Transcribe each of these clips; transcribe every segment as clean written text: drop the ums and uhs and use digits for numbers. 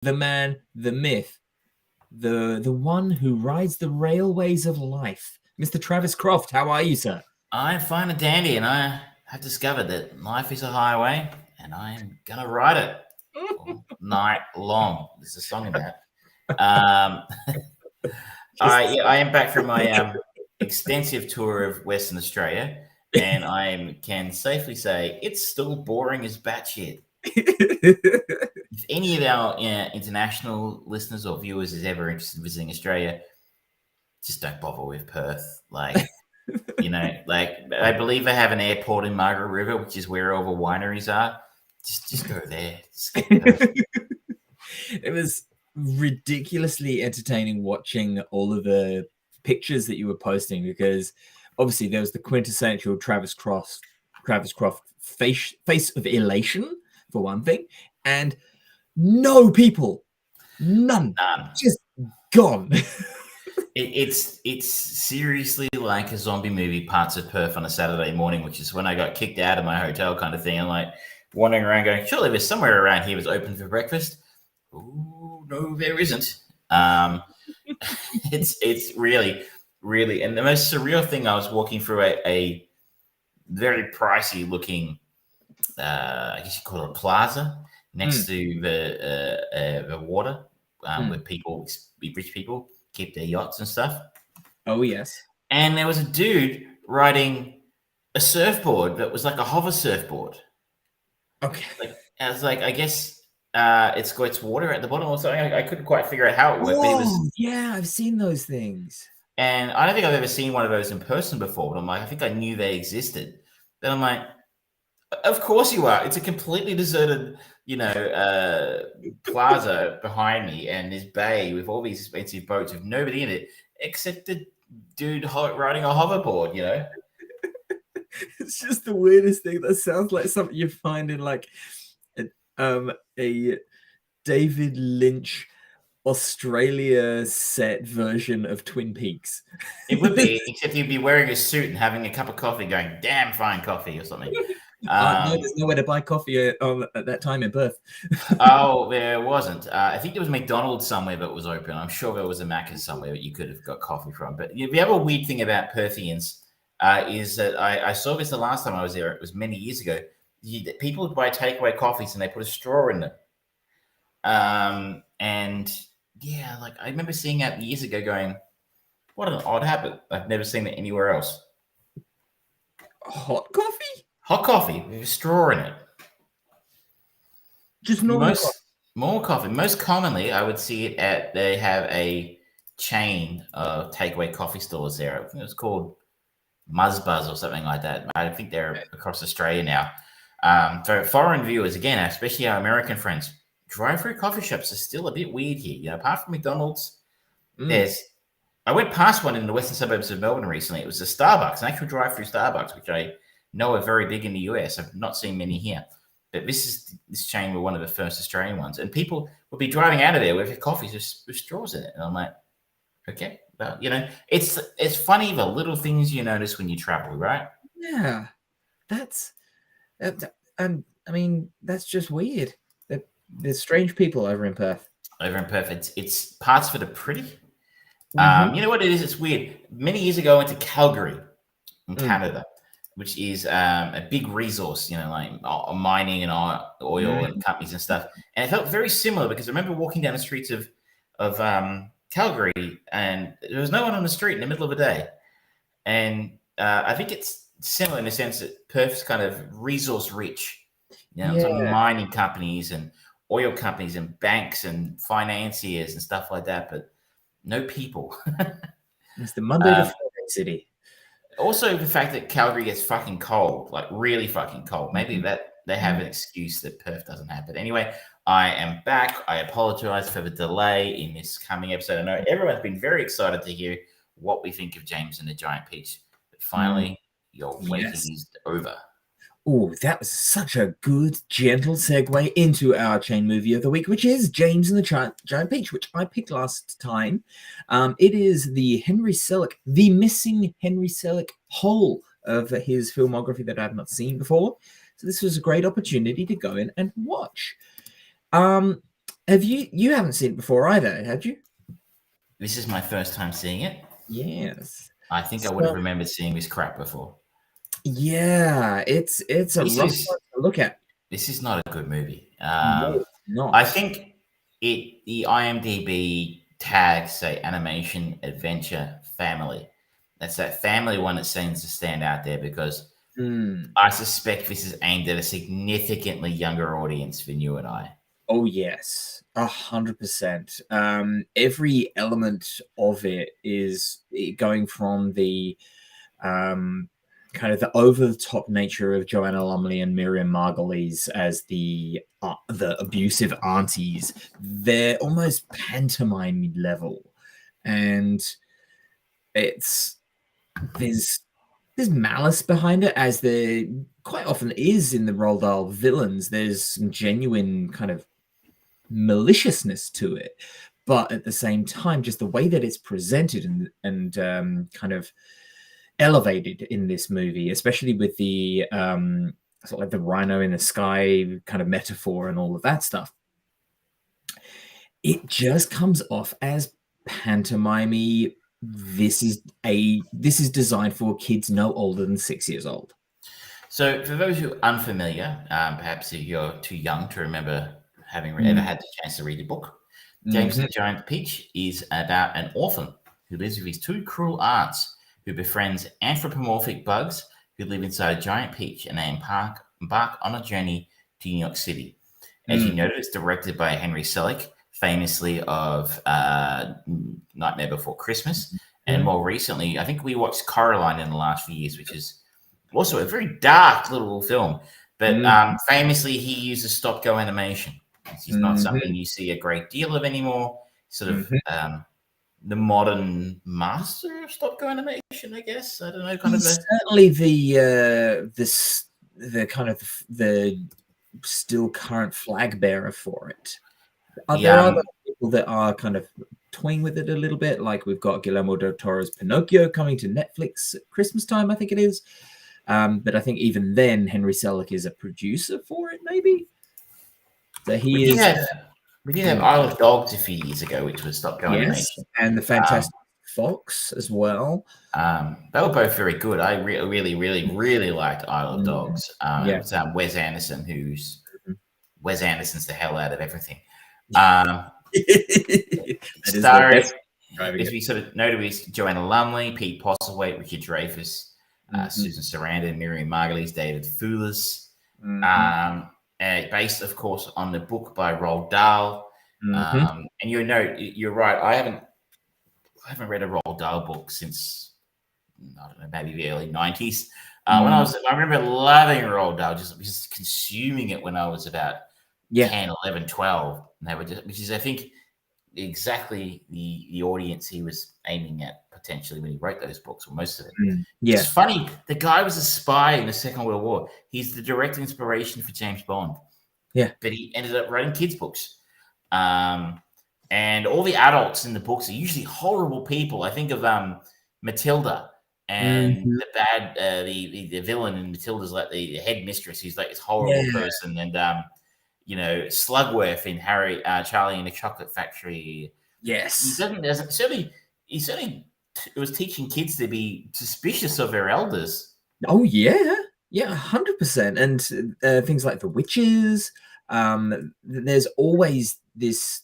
the man, the myth, the one who rides the railways of life, Mr. Travis Croft. How are you, sir? I'm fine and dandy, and I have discovered that life is a highway, and I'm gonna ride it all night long. There's a song about. Um, I am back from my extensive tour of Western Australia, and I can safely say it's still boring as batshit. If any of our international listeners or viewers is ever interested in visiting Australia, just don't bother with Perth. Like I believe they have an airport in Margaret River, which is where all the wineries are. Just go there. It was ridiculously entertaining watching all of the pictures that you were posting, because obviously there was the quintessential Travis Croft face of elation for one thing, and no people, none, just gone. It's seriously like a zombie movie, Parts of Perth on a Saturday morning, which is when I got kicked out of my hotel kind of thing. I'm like wandering around going, surely there's somewhere around here that's open for breakfast. Oh, no, there isn't. It's really, really, and the most surreal thing, I was walking through a very pricey looking, I guess you call it a plaza next to the water, where people, rich people, keep their yachts and stuff. Oh, yes. And there was a dude riding a surfboard that was like a hover surfboard. Okay. I was like, I guess it's got its water at the bottom or something. I couldn't quite figure out how it worked. Yeah, I've seen those things. And I don't think I've ever seen one of those in person before, but I'm like, I think I knew they existed. Then I'm like, of course you are. It's a completely deserted, plaza behind me, and this bay with all these expensive boats with nobody in it except the dude riding a hoverboard. It's just the weirdest thing. That sounds like something you find in like a David Lynch Australia set version of Twin Peaks. It would be, except you'd be wearing a suit and having a cup of coffee, going damn fine coffee or something. No, there's nowhere to buy coffee at that time in Perth. Oh, there wasn't. I think there was McDonald's somewhere that was open. I'm sure there was a Macca's somewhere that you could have got coffee from. But the other weird thing about Perthians is that I saw this the last time I was there. It was many years ago. People would buy takeaway coffees and they put a straw in them. And yeah, like I remember seeing that years ago going, what an odd habit. I've never seen it anywhere else. Hot coffee? Hot coffee with a straw in it. Just normal coffee. More coffee. Most commonly, I would see it they have a chain of takeaway coffee stores there. I think it was called Muzzbuzz or something like that. I think they're across Australia now. For foreign viewers, again, especially our American friends, drive-through coffee shops are still a bit weird here. Apart from McDonald's, I went past one in the western suburbs of Melbourne recently. It was a Starbucks, an actual drive-through Starbucks, which I know are very big in the US. I've not seen many here. But this chain were one of the first Australian ones. And people would be driving out of there with their coffees with straws in it. And I'm like, okay. Well, it's funny the little things you notice when you travel, right? Yeah. That's just weird. There's strange people over in Perth. It's parts for the pretty. You know what it is? It's weird. Many years ago, I went to Calgary in Canada, which is a big resource, like mining and oil and companies and stuff. And it felt very similar because I remember walking down the streets of Calgary and there was no one on the street in the middle of the day. And I think it's similar in the sense that Perth's kind of resource rich. Some mining companies and oil companies and banks and financiers and stuff like that, but no people. It's the Monday to Friday city. Also, the fact that Calgary gets fucking cold, like really fucking cold. Maybe that they have an excuse that Perth doesn't have. But anyway, I am back. I apologize for the delay in this coming episode. I know everyone's been very excited to hear what we think of James and the Giant Peach. But finally, your waiting is over. Oh, that was such a good, gentle segue into our chain movie of the week, which is James and the Giant Peach, which I picked last time. It is the missing Henry Selick whole of his filmography that I have not seen before. So this was a great opportunity to go in and watch. Have you haven't seen it before either, had you? This is my first time seeing it. Yes. I think I would have remembered seeing this crap before. Yeah, it's a This rough is one to look at. this is not a good movie. No, it's not. I think the IMDb tags say animation, adventure, family. That's that family one that seems to stand out there because I suspect this is aimed at a significantly younger audience than you and I. Oh yes, 100%. Every element of it is going from the kind of the over-the-top nature of Joanna Lumley and Miriam Margolyes as the abusive aunties. They're almost pantomime level, and it's there's malice behind it, as there quite often is in the Roald Dahl villains. There's some genuine kind of maliciousness to it, but at the same time, just the way that it's presented and kind of elevated in this movie, especially with the sort of like the rhino in the sky kind of metaphor and all of that stuff, it just comes off as pantomime. This is designed for kids no older than 6 years old. So, for those who are unfamiliar, perhaps if you're too young to remember having ever had the chance to read the book, James and the Giant Peach is about an orphan who lives with his two cruel aunts, who befriends anthropomorphic bugs who live inside a giant peach, and they embark on a journey to New York City. As you noted, it's directed by Henry Selick, famously of Nightmare Before Christmas, and more recently, I think we watched Coraline in the last few years, which is also a very dark little film. But famously, he uses stop-go animation. It's not something you see a great deal of anymore. Sort of the modern master of stop-go animation, I guess. I don't know. Certainly the kind of the still current flag bearer for it. There are other people that are kind of toying with it a little bit. Like we've got Guillermo del Toro's Pinocchio coming to Netflix at Christmas time, I think it is. But I think even then, Henry Selick is a producer for it, maybe. So we did have Isle of Dogs a few years ago, which was stop-go animation, and the Fantastic Fox as well. They were both very good. I really liked Isle of Dogs. It was Wes Anderson, Wes Anderson's the hell out of everything. Starring, as we sort of noted, is Joanna Lumley, Pete Postlethwaite, Richard Dreyfuss, Susan Sarandon, Miriam Margolyes, David Thewlis. Based, of course, on the book by Roald Dahl. And you're right. I haven't read a Roald Dahl book since, I don't know, maybe the early 90s. I remember loving Roald Dahl, just consuming it when I was about 10, 11, 12. And they were which is, I think, exactly the audience he was aiming at potentially when he wrote those books, or most of it. It's funny. The guy was a spy in the Second World War. He's the direct inspiration for James Bond. Yeah. But he ended up writing kids' books. And all the adults in the books are usually horrible people. I think of Matilda and the bad, the villain in Matilda's like the headmistress, who's like this horrible person. And, Slugworth in Charlie and the Chocolate Factory. Yes. He certainly was teaching kids to be suspicious of their elders. Oh, yeah. Yeah, 100%. And things like the witches. There's always this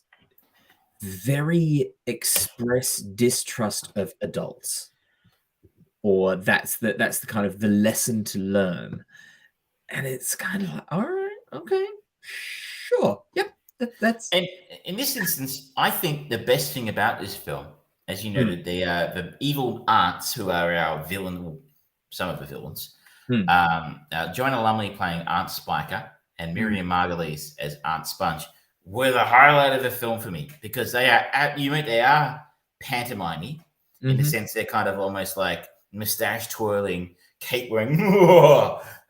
very express distrust of adults, or that's the kind of the lesson to learn. And it's kind of like, all right, okay, sure, yep, that's. And in this instance, I think the best thing about this film, as you noted, the evil aunts who are our villain, some of the villains. Joanna Lumley playing Aunt Spiker and Miriam Margolyes as Aunt Sponge were the highlight of the film for me, because they are pantomime in the sense they're kind of almost like mustache twirling, cape wearing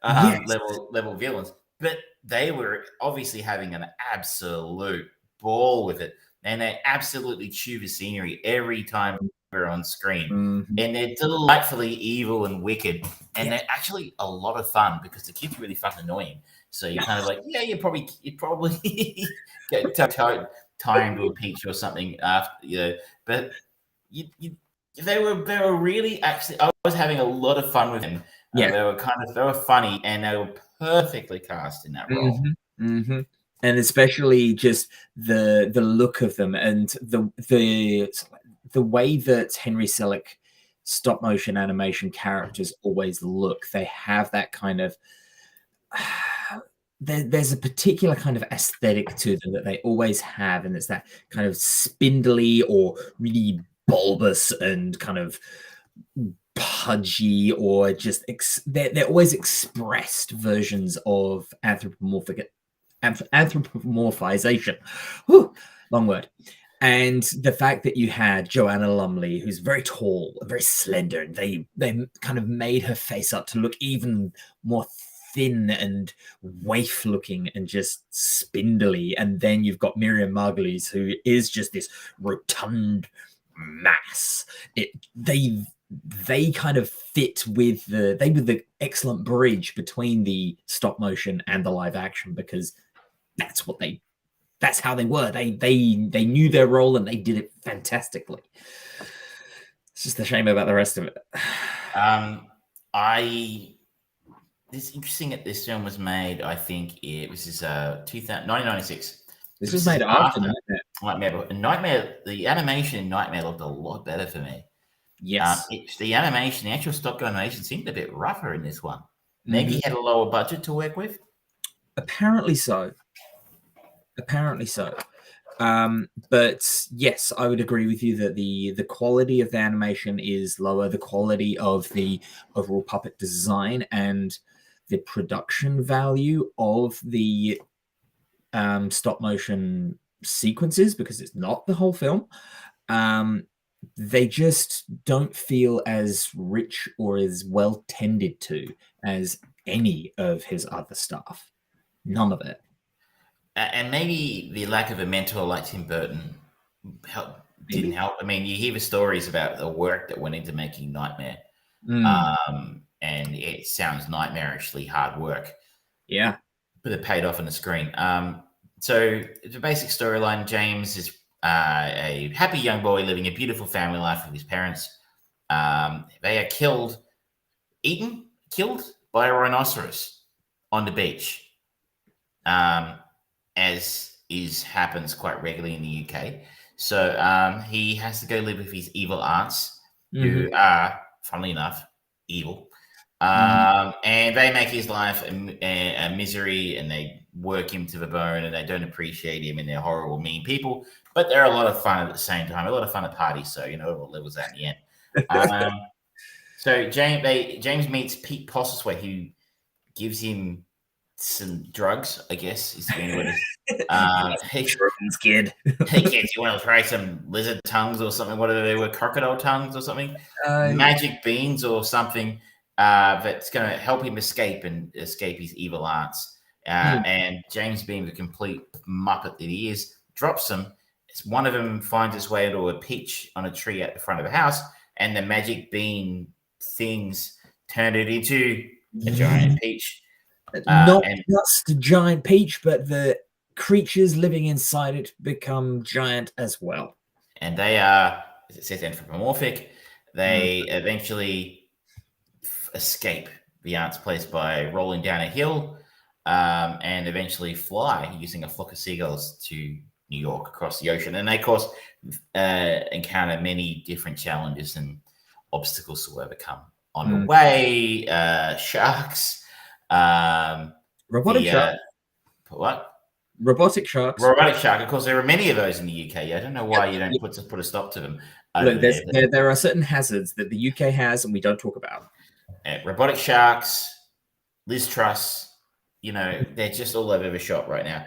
level villains, but they were obviously having an absolute ball with it, and they absolutely chew the scenery every time they're on screen, and they're delightfully evil and wicked, and they're actually a lot of fun because the kids are really fucking annoying. So you're kind of like, you'd probably tie him to a peach or something after, but they were really actually. I was having a lot of fun with them. Yeah. They were funny, and they were perfectly cast in that role. And especially just the look of them and the way that Henry Selick stop motion animation characters always look. They have that kind of there's a particular kind of aesthetic to them that they always have, and it's that kind of spindly or really bulbous and kind of pudgy, or just they're always expressed versions of anthropomorphization. Whew, long word. And the fact that you had Joanna Lumley, who's very tall, very slender, and they kind of made her face up to look even more thin and waif looking and just spindly. And then you've got Miriam Margolyes, who is just this rotund mass. They kind of fit with they were the excellent bridge between the stop motion and the live action, because that's how they were. They knew their role and they did it fantastically. It's just a shame about the rest of it. It's interesting that this film was made. I think this is 1996. This was made after Nightmare. Nightmare. The animation in Nightmare looked a lot better for me. Yes. The actual stop animation seemed a bit rougher in this one. Maybe he had a lower budget to work with. Apparently so. But yes, I would agree with you that the quality of the animation is lower. The quality of the overall puppet design and the production value of the stop motion sequences, because it's not the whole film, they just don't feel as rich or as well tended to as any of his other stuff. None of it. And maybe the lack of a mentor like Tim Burton didn't help. I mean, you hear the stories about the work that went into making Nightmare, and it sounds nightmarishly hard work. Yeah, but it paid off on the screen. So the basic storyline: James is a happy young boy living a beautiful family life with his parents. They are killed by a rhinoceros on the beach. As happens quite regularly in the UK. So he has to go live with his evil aunts, who are, funnily enough, evil. And they make his life a misery, and they work him to the bone, and they don't appreciate him, and they're horrible, mean people. But they're a lot of fun at the same time, a lot of fun at parties. So, it all levels out in the end. So James meets Pete Postlethwaite, who gives him some drugs, I guess, is the only way to hey kid, you want to try some lizard tongues or something? What are they? Were crocodile tongues or something? Magic beans or something that's going to help him escape his evil aunts. And James, being the complete muppet that he is, drops them. One of them finds its way into a peach on a tree at the front of the house, and the magic bean things turn it into a giant peach. Not just a giant peach, but the creatures living inside it become giant as well. And they are, as it says, anthropomorphic. They eventually escape the aunt's place by rolling down a hill, and eventually fly using a flock of seagulls to New York across the ocean. And they, of course, encounter many different challenges and obstacles to overcome on the way. Sharks. Robotic shark. What? Robotic sharks. Robotic shark. Of course, there are many of those in the UK. I don't know why you don't put a stop to them. Look, there are certain hazards that the UK has, and we don't talk about. Robotic sharks, Liz Truss. They're just all over the shop right now.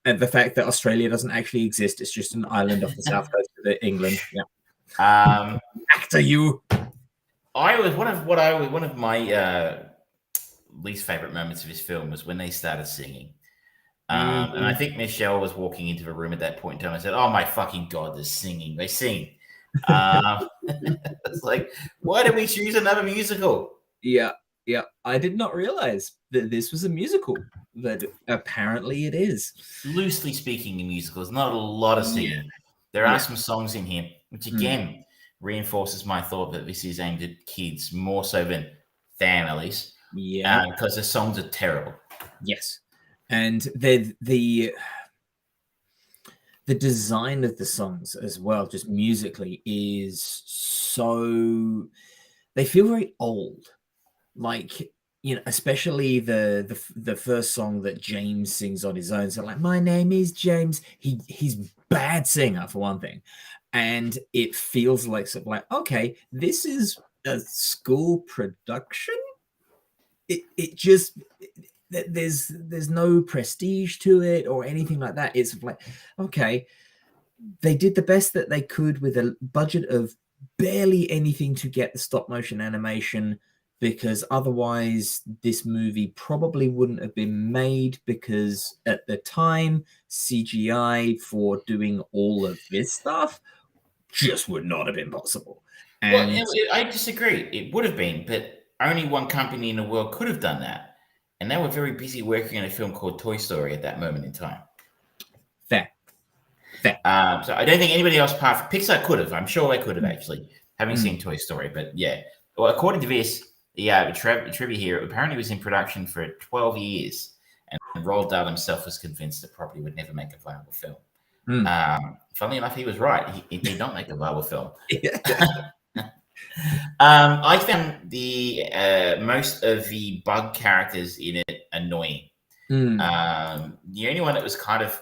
And the fact that Australia doesn't actually exist; it's just an island off the south coast of England. Yeah. Actor, you. One of my least favorite moments of this film was when they started singing. And I think Michelle was walking into the room at that point in time and said, "Oh my fucking God, they're singing. They sing." It's like, why did we choose another musical? Yeah. Yeah, I did not realize that this was a musical, but apparently it is. Loosely speaking, a musical. There's not a lot of singing. There are some songs in here, which again reinforces my thought that this is aimed at kids more so than families. Yeah. Because the songs are terrible. Yes. And the design of the songs as well, just musically, is so they feel very old. Like, especially the first song that James sings on his own. So like, my name is James. He's bad singer for one thing. And it feels like sort of like, okay, this is a school production. It just there's no prestige to it or anything like that. It's like, okay, they did the best that they could with a budget of barely anything to get the stop motion animation, because otherwise this movie probably wouldn't have been made, because at the time CGI for doing all of this stuff just would not have been possible. And Well, I disagree. It would have been, but only one company in the world could have done that. And they were very busy working on a film called Toy Story at that moment in time. fair. So I don't think anybody else apart from Pixar could have. I'm sure they could have actually, having seen Toy Story. But yeah, well, according to this, the trivia here, apparently was in production for 12 years. And Roald Dahl himself was convinced the property would never make a viable film. Funnily enough, he was right. He did not make a viable film. I found the most of the bug characters in it annoying. The only one that was kind of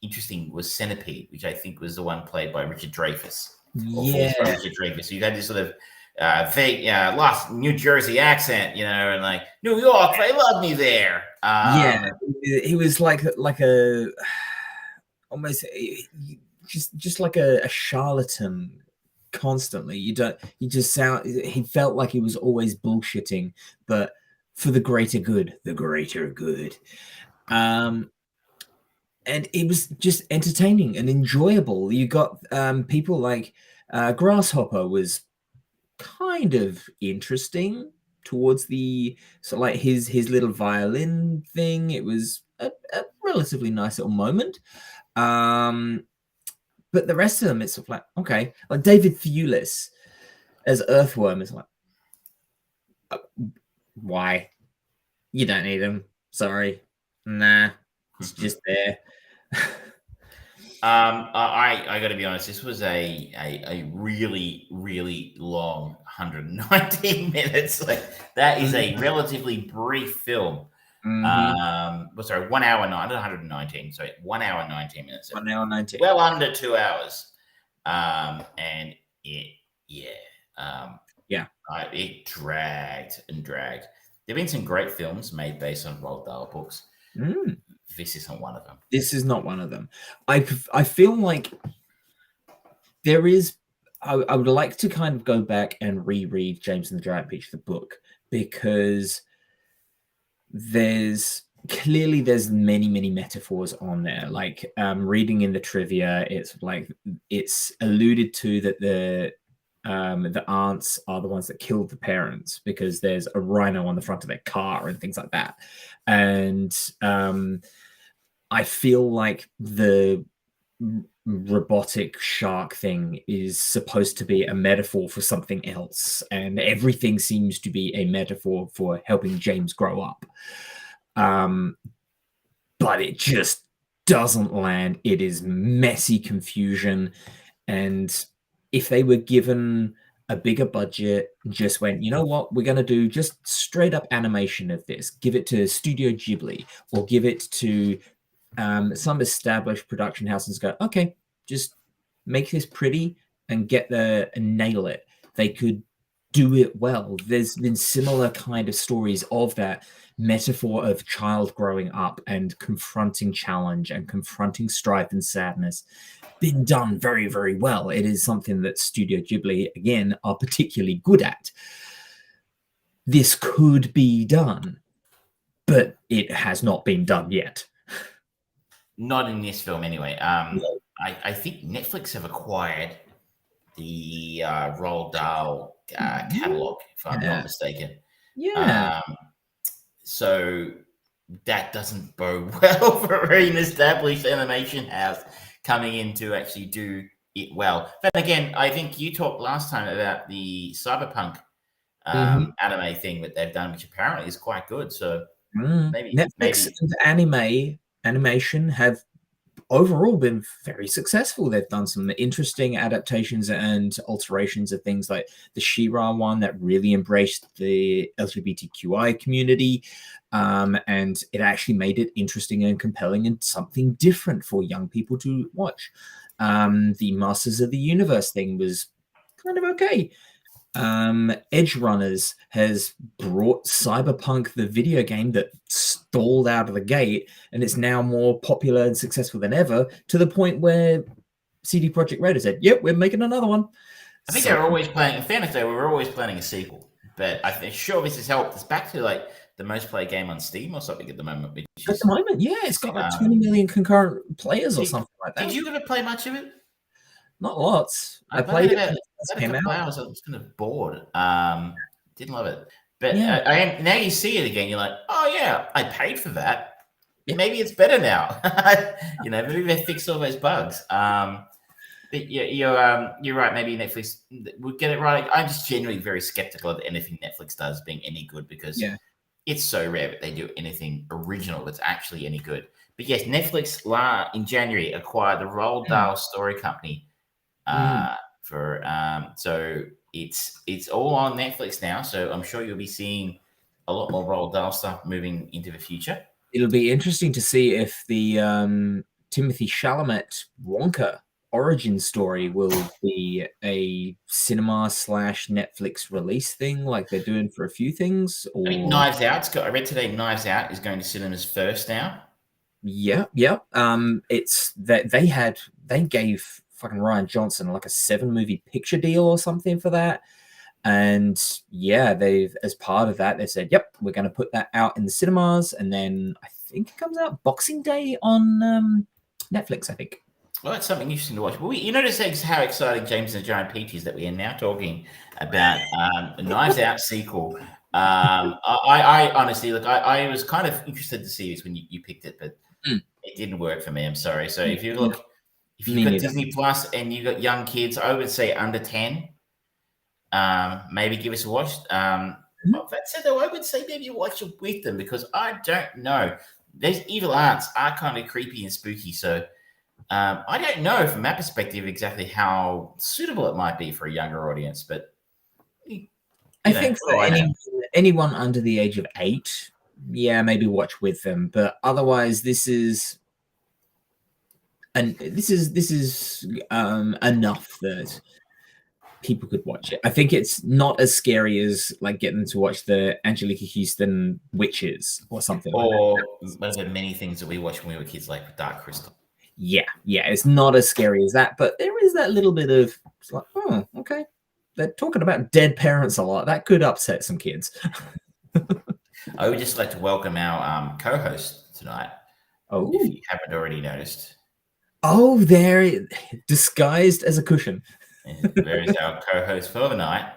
interesting was Centipede, which I think was the one played by Richard Dreyfuss. Richard Dreyfuss. So you had this sort of fake, lost New Jersey accent, and like, New York, they love me there. He was like a almost just like a charlatan constantly. He felt like he was always bullshitting, but for the greater good. And it was just entertaining and enjoyable. You got people like Grasshopper was kind of interesting towards the like his little violin thing. It was a relatively nice little moment. But the rest of them, it's sort of like, okay, like David Thewlis as Earthworm is like, why? You don't need him. Sorry. Nah, it's just there. I got to be honest. This was a really, really long 119 minutes. Like, that is a relatively brief film. Sorry, 1 hour, not 119. Sorry, 1 hour 19 minutes. 1 hour 19. Well under 2 hours. And it dragged and dragged. There've been some great films made based on Roald Dahl books. This isn't one of them. This is not one of them. I feel like there is. I would like to kind of go back and reread James and the Giant Peach, the book, because there's many metaphors on there. Like reading in the trivia, it's like it's alluded to that the aunts are the ones that killed the parents because there's a rhino on the front of their car and things like that. And I feel like the robotic shark thing is supposed to be a metaphor for something else, and everything seems to be a metaphor for helping James grow up. But it just doesn't land. It is messy confusion, and if they were given a bigger budget, just went, you know what, we're going to do just straight up animation of this, give it to Studio Ghibli or give it to some established production house and go, okay, just make this pretty and nail it. They could do it well. There's been similar kind of stories of that metaphor of child growing up and confronting challenge and confronting strife and sadness been done very, very well. It is something that Studio Ghibli, again, are particularly good at. This could be done, but it has not been done yet. Not in this film, anyway. I think Netflix have acquired the Roald Dahl catalog, if I'm not mistaken. Yeah. So that doesn't bode well for an established animation house coming in to actually do it well. Then again, I think you talked last time about the cyberpunk anime thing that they've done, which apparently is quite good. So Netflix and animation have overall been very successful. They've done some interesting adaptations and alterations of things like the She-Ra one that really embraced the LGBTQI community, and it actually made it interesting and compelling and something different for young people to watch. The Masters of the Universe thing was kind of okay. Edge Runners has brought Cyberpunk, the video game that stalled out of the gate, and it's now more popular and successful than ever, to the point where CD Projekt Red has said, "Yep, we're making another one." I think they're always planning. In fairness, though, we're always planning a sequel. But I think sure this has helped. It's back to like the most played game on Steam or something at the moment. At the moment, yeah, it's got like 20 million concurrent players or something like that. Did you ever play much of it? Not lots. I played it about a couple hours. I was kind of bored. Didn't love it. But yeah. Now you see it again. You're like, oh yeah, I paid for that. Yeah. Maybe it's better now. Maybe they fixed all those bugs. But you're right. Maybe Netflix would get it right. I'm just genuinely very skeptical of anything Netflix does being any good because it's so rare that they do anything original that's actually any good. But yes, Netflix in January acquired the Roald Dahl story company. So it's all on Netflix now. So I'm sure you'll be seeing a lot more Roald Dahl stuff moving into the future. It'll be interesting to see if the Timothy Chalamet Wonka origin story will be a cinema / Netflix release thing like they're doing for a few things. Or Knives Out. I read today Knives Out is going to cinemas first now. Yeah. It's that they gave fucking Ryan Johnson like a 7-movie picture deal or something for that. And yeah, they've, as part of that, they said, yep, we're going to put that out in the cinemas. And then I think it comes out Boxing Day on Netflix, I think. Well, that's something interesting to watch. Well, you notice how exciting James and the Giant Peach is that we are now talking about a Knives Out sequel. I honestly, look, I was kind of interested to see this when you picked it, but it didn't work for me. I'm sorry. So if you've got Disney Plus and you've got young kids, I would say under 10, maybe give us a watch. That said, though, I would say maybe watch it with them because I don't know. These evil aunts are kind of creepy and spooky, so I don't know from that perspective exactly how suitable it might be for a younger audience, but I think for anyone under the age of 8, yeah, maybe watch with them. But otherwise, this is enough that people could watch it. I think it's not as scary as like getting them to watch the Angelica Houston Witches or something. Or one of the many things that we watched when we were kids, like Dark Crystal. Yeah, it's not as scary as that, but there is that little bit of it's like, oh, okay. They're talking about dead parents a lot. That could upset some kids. I would just like to welcome our co-host tonight. Oh, if you haven't already noticed. Oh, there, disguised as a cushion. There is our co-host for the night,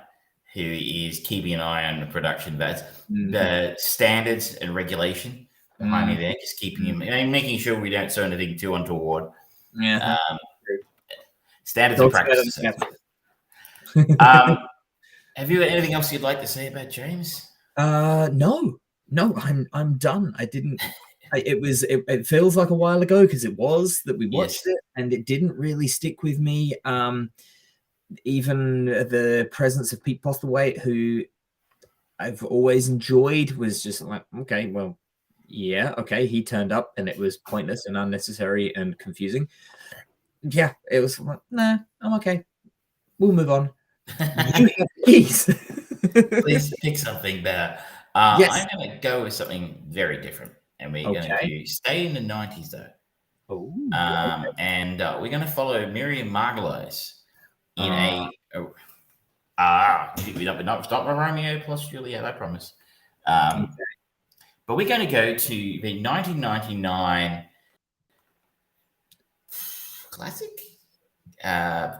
who is keeping an eye on the production. That's the standards and regulation behind me there, just keeping him, making sure we don't say anything too untoward. Yeah. Standards and practices. Have you got anything else you'd like to say about James? No, I'm done. I didn't. It feels like a while ago because it was that we watched it, and it didn't really stick with me. Even the presence of Pete Postlethwaite, who I've always enjoyed, was just like, okay, well, yeah, okay, he turned up, and it was pointless and unnecessary and confusing. Yeah, it was like, nah, I'm okay. We'll move on. Please pick something better. Yes. I'm going to go with something very different, and we're going to stay in the 90s though. And we're going to follow Miriam Margolyes in we're not Romeo plus Juliet, I promise. But we're going to go to the 1999 classic,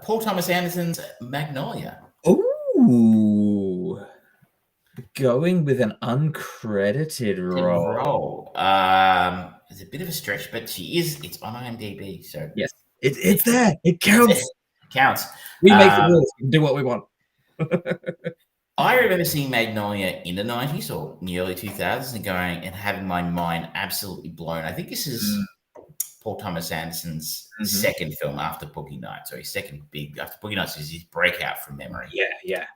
Paul Thomas Anderson's Magnolia. Oh, going with an uncredited role. It's a bit of a stretch, but she is. It's on IMDb, so Yes, it's there. It counts. It counts. We make the rules. We can do what we want. I remember seeing Magnolia in the 90s or in the early 2000s and going and having my mind absolutely blown. I think this is Paul Thomas Anderson's second film after Boogie Nights, or his second big after Boogie Nights is his breakout from memory. Yeah.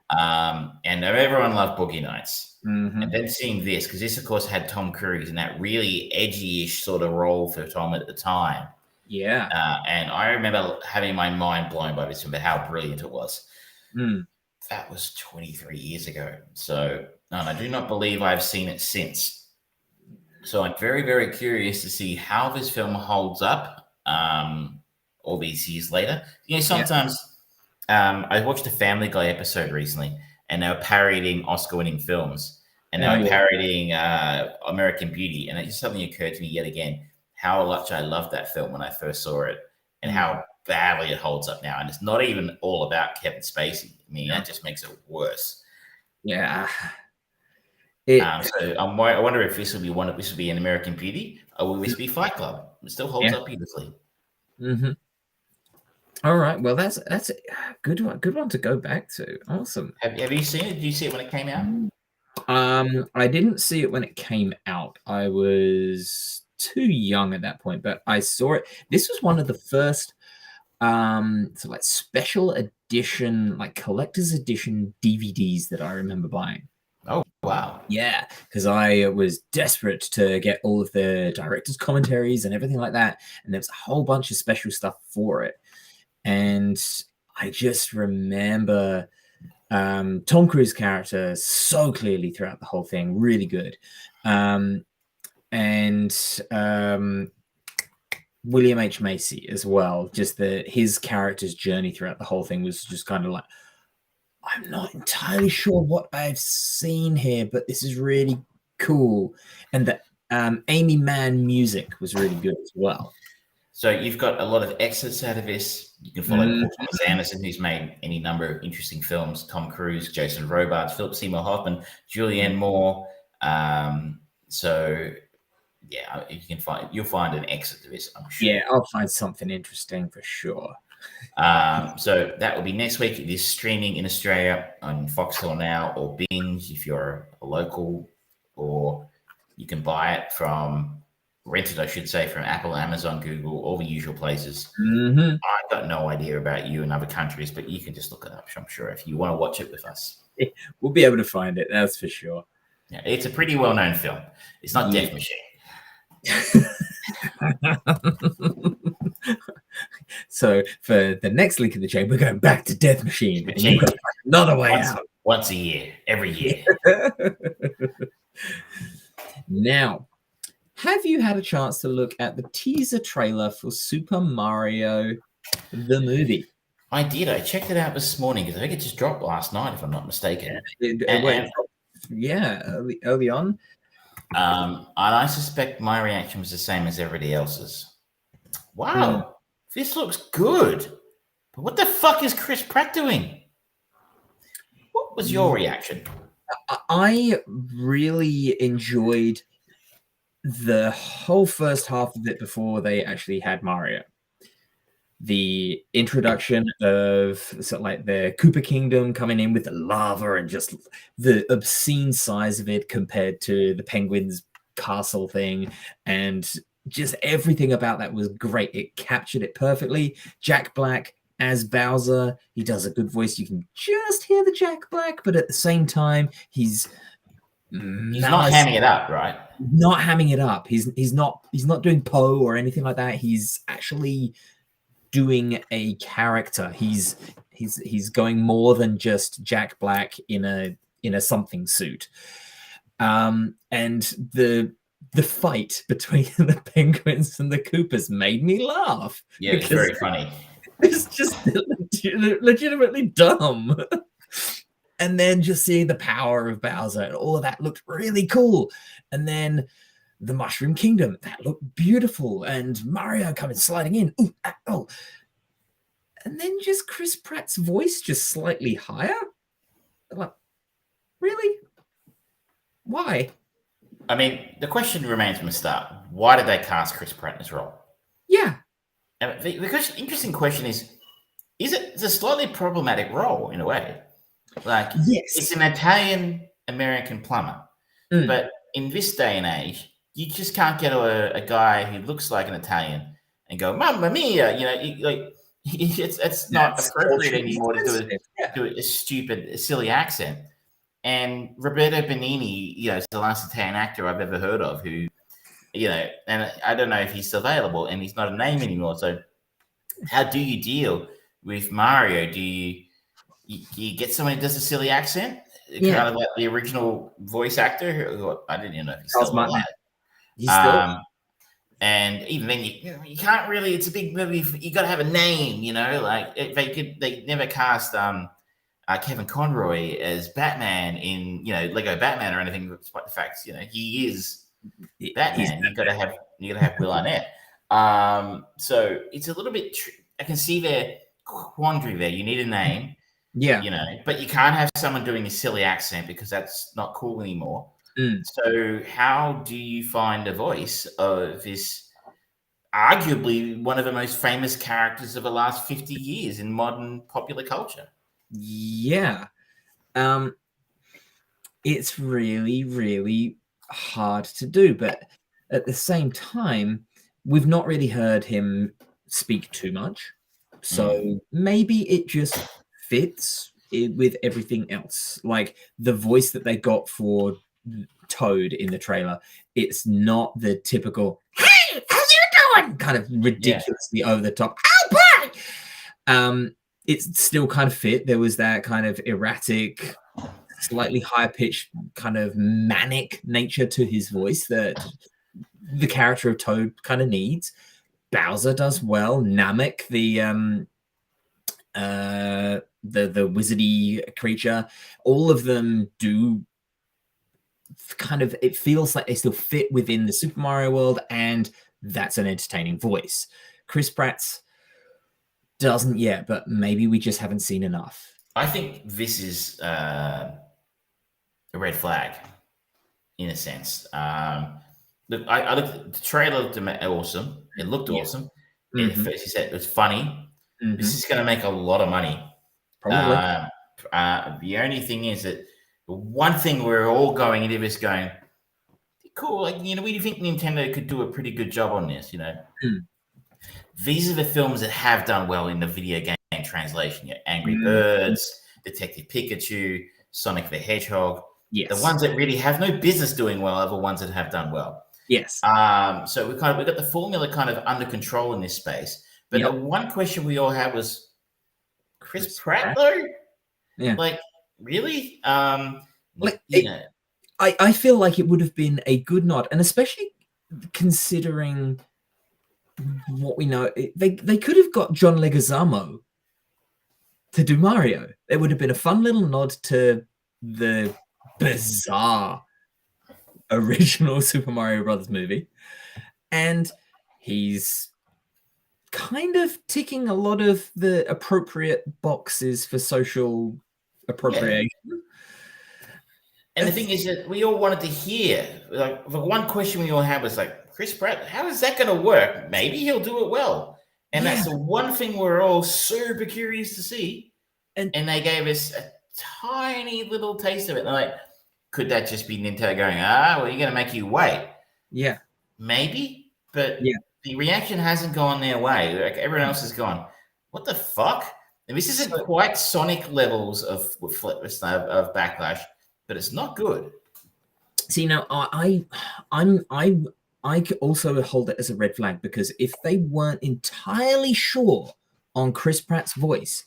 And everyone loved Boogie Nights. And then seeing this, because this, of course, had Tom Cruise in that really edgy-ish sort of role for Tom at the time. Yeah. And I remember having my mind blown by this film, but how brilliant it was. That was 23 years ago. So, and I do not believe I've seen it since. So I'm very, very curious to see how this film holds up all these years later. You know, sometimes I watched a Family Guy episode recently, and they were parodying Oscar-winning films, and they were parodying American Beauty, and it just suddenly occurred to me yet again how much I loved that film when I first saw it, and how badly it holds up now. And it's not even all about Kevin Spacey. I mean, that just makes it worse. Yeah. So I wonder if this will be an American Beauty, or will this be Fight Club? It still holds up beautifully. All right. Well, that's a good one to go back to. Awesome. Have you seen it? Did you see it when it came out? I didn't see it when it came out. I was too young at that point, but I saw it. This was one of the first like special edition, like collector's edition DVDs that I remember buying. Oh, wow. Yeah, because I was desperate to get all of the director's commentaries and everything like that. And there was a whole bunch of special stuff for it. And I just remember Tom Cruise's character so clearly throughout the whole thing. Really good. William H. Macy as well. Just his character's journey throughout the whole thing was just kind of like, I'm not entirely sure what I've seen here, but this is really cool. And the Amy Mann music was really good as well. So you've got a lot of excerpts out of this. You can follow Paul Thomas Anderson, who's made any number of interesting films. Tom Cruise, Jason Robards, Philip Seymour Hoffman, Julianne Moore. So yeah, you'll find an exit to this, I'm sure. Yeah, I'll find something interesting for sure. So that will be next week. It is streaming in Australia on Foxtel Now or Binge if you're a local, or you can buy it rented, I should say, from Apple, Amazon, Google, all the usual places. I've got no idea about you in other countries, but you can just look it up, I'm sure, if you want to watch it with us. We'll be able to find it, that's for sure. Yeah, it's a pretty well-known film. It's not Death Machine. So for the next link in the chain, we're going back to Death Machine. And you've got to find another way out. Once a year, every year. Now, have you had a chance to look at the teaser trailer for Super Mario, the movie? I did. I checked it out this morning because I think it just dropped last night, if I'm not mistaken. Early on. And I suspect my reaction was the same as everybody else's. Wow, this looks good. But what the fuck is Chris Pratt doing? What was your reaction? I really enjoyed the whole first half of it before they actually had Mario. The introduction of sort of like the Koopa Kingdom coming in with the lava and just the obscene size of it compared to the Penguin's castle thing, and just everything about that was great. It captured it perfectly. Jack Black as Bowser, he does a good voice. You can just hear the Jack Black, but at the same time, he's not hamming it up, right? Not hamming it up. He's not doing Poe or anything like that. He's actually doing a character. He's going more than just Jack Black in a something suit. And the fight between the Penguins and the Koopas made me laugh. Yeah, it's very funny. It's just legitimately dumb. And then just seeing the power of Bowser and all of that looked really cool. And then the Mushroom Kingdom, that looked beautiful. And Mario coming sliding in. Ooh, oh. And then just Chris Pratt's voice just slightly higher. I'm like, really? Why? I mean, the question remains from the start: why did they cast Chris Pratt in this role? Yeah. And the interesting question is it's a slightly problematic role in a way. Like, it's Yes. an Italian American plumber, Mm. but in this day and age, you just can't get a guy who looks like an Italian and go, "Mamma mia!" It's not That's appropriate culturally anymore to sensitive. Yeah. do a stupid, silly accent. And Roberto Benigni, is the last Italian actor I've ever heard of who, and I don't know if he's available, and he's not a name anymore. So, how do you deal with Mario? Do you get someone who does a silly accent, kind of like the original voice actor? Who I didn't even know if he's Charles still alive. Martinet. He's still. And even then, you can't really. It's a big movie. You got to have a name, Like they never cast Kevin Conroy as Batman in Lego Batman or anything, despite the fact he is Batman. You got to have Will Arnett. So it's a little bit. I can see their quandary there. You need a name, but you can't have someone doing a silly accent because that's not cool anymore. So how do you find a voice of this arguably one of the most famous characters of the last 50 years in modern popular culture? Yeah. It's really, really hard to do, but at the same time, we've not really heard him speak too much. So maybe it just fits with everything else. Like the voice that they got for Toad in the trailer, it's not the typical, "Hey, how's you doing?" kind of ridiculously over the top. "Oh boy!" It's still kind of fit. There was that kind of erratic, slightly higher pitched, kind of manic nature to his voice that the character of Toad kind of needs. Bowser does well. Namek, the wizardy creature, all of them do kind of, it feels like they still fit within the Super Mario world, and that's an entertaining voice. Chris Pratt's doesn't yet, but maybe we just haven't seen enough. I think this is a red flag in a sense. Look, I looked at the trailer, looked awesome. It looked awesome. As you said, it was funny. This is going to make a lot of money. Probably. The only thing is that the one thing we're all going into this going, cool, like, we think Nintendo could do a pretty good job on this, These are the films that have done well in the video game translation. Angry Birds, Detective Pikachu, Sonic the Hedgehog. Yes. The ones that really have no business doing well are the ones that have done well. Yes. So we got the formula kind of under control in this space. But the one question we all had was, Chris Pratt, though? Yeah. Like, really? I feel like it would have been a good nod, and especially considering what we know, they could have got John Leguizamo to do Mario. It would have been a fun little nod to the bizarre original Super Mario Brothers movie, and he's kind of ticking a lot of the appropriate boxes for social appropriation. Yeah. And the thing is that we all wanted to hear, like, the one question we all had was like, Chris Pratt, how is that going to work? Maybe he'll do it well. And that's the one thing we're all super curious to see. And they gave us a tiny little taste of it. They're like, could that just be Nintendo going, well, you're going to make you wait? Yeah. Maybe. But the reaction hasn't gone their way. Like, everyone else has gone, what the fuck? And this isn't quite Sonic levels of backlash, but it's not good. See, now I also hold it as a red flag, because if they weren't entirely sure on Chris Pratt's voice,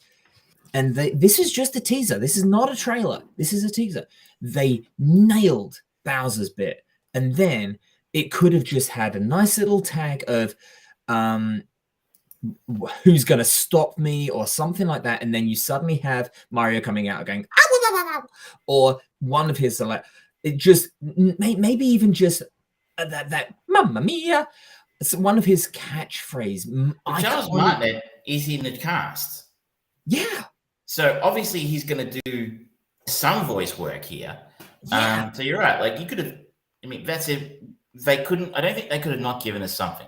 and this is just a teaser, this is not a trailer, this is a teaser, they nailed Bowser's bit, and then it could have just had a nice little tag of who's going to stop me or something like that, and then you suddenly have Mario coming out going, or one of his it just maybe even just that Mamma Mia, it's one of his catchphrase. Charles Martinet is in the cast. Yeah. So obviously he's going to do some voice work here. Yeah. So you're right. Like you could have. I mean, that's it. They couldn't. I don't think they could have not given us something.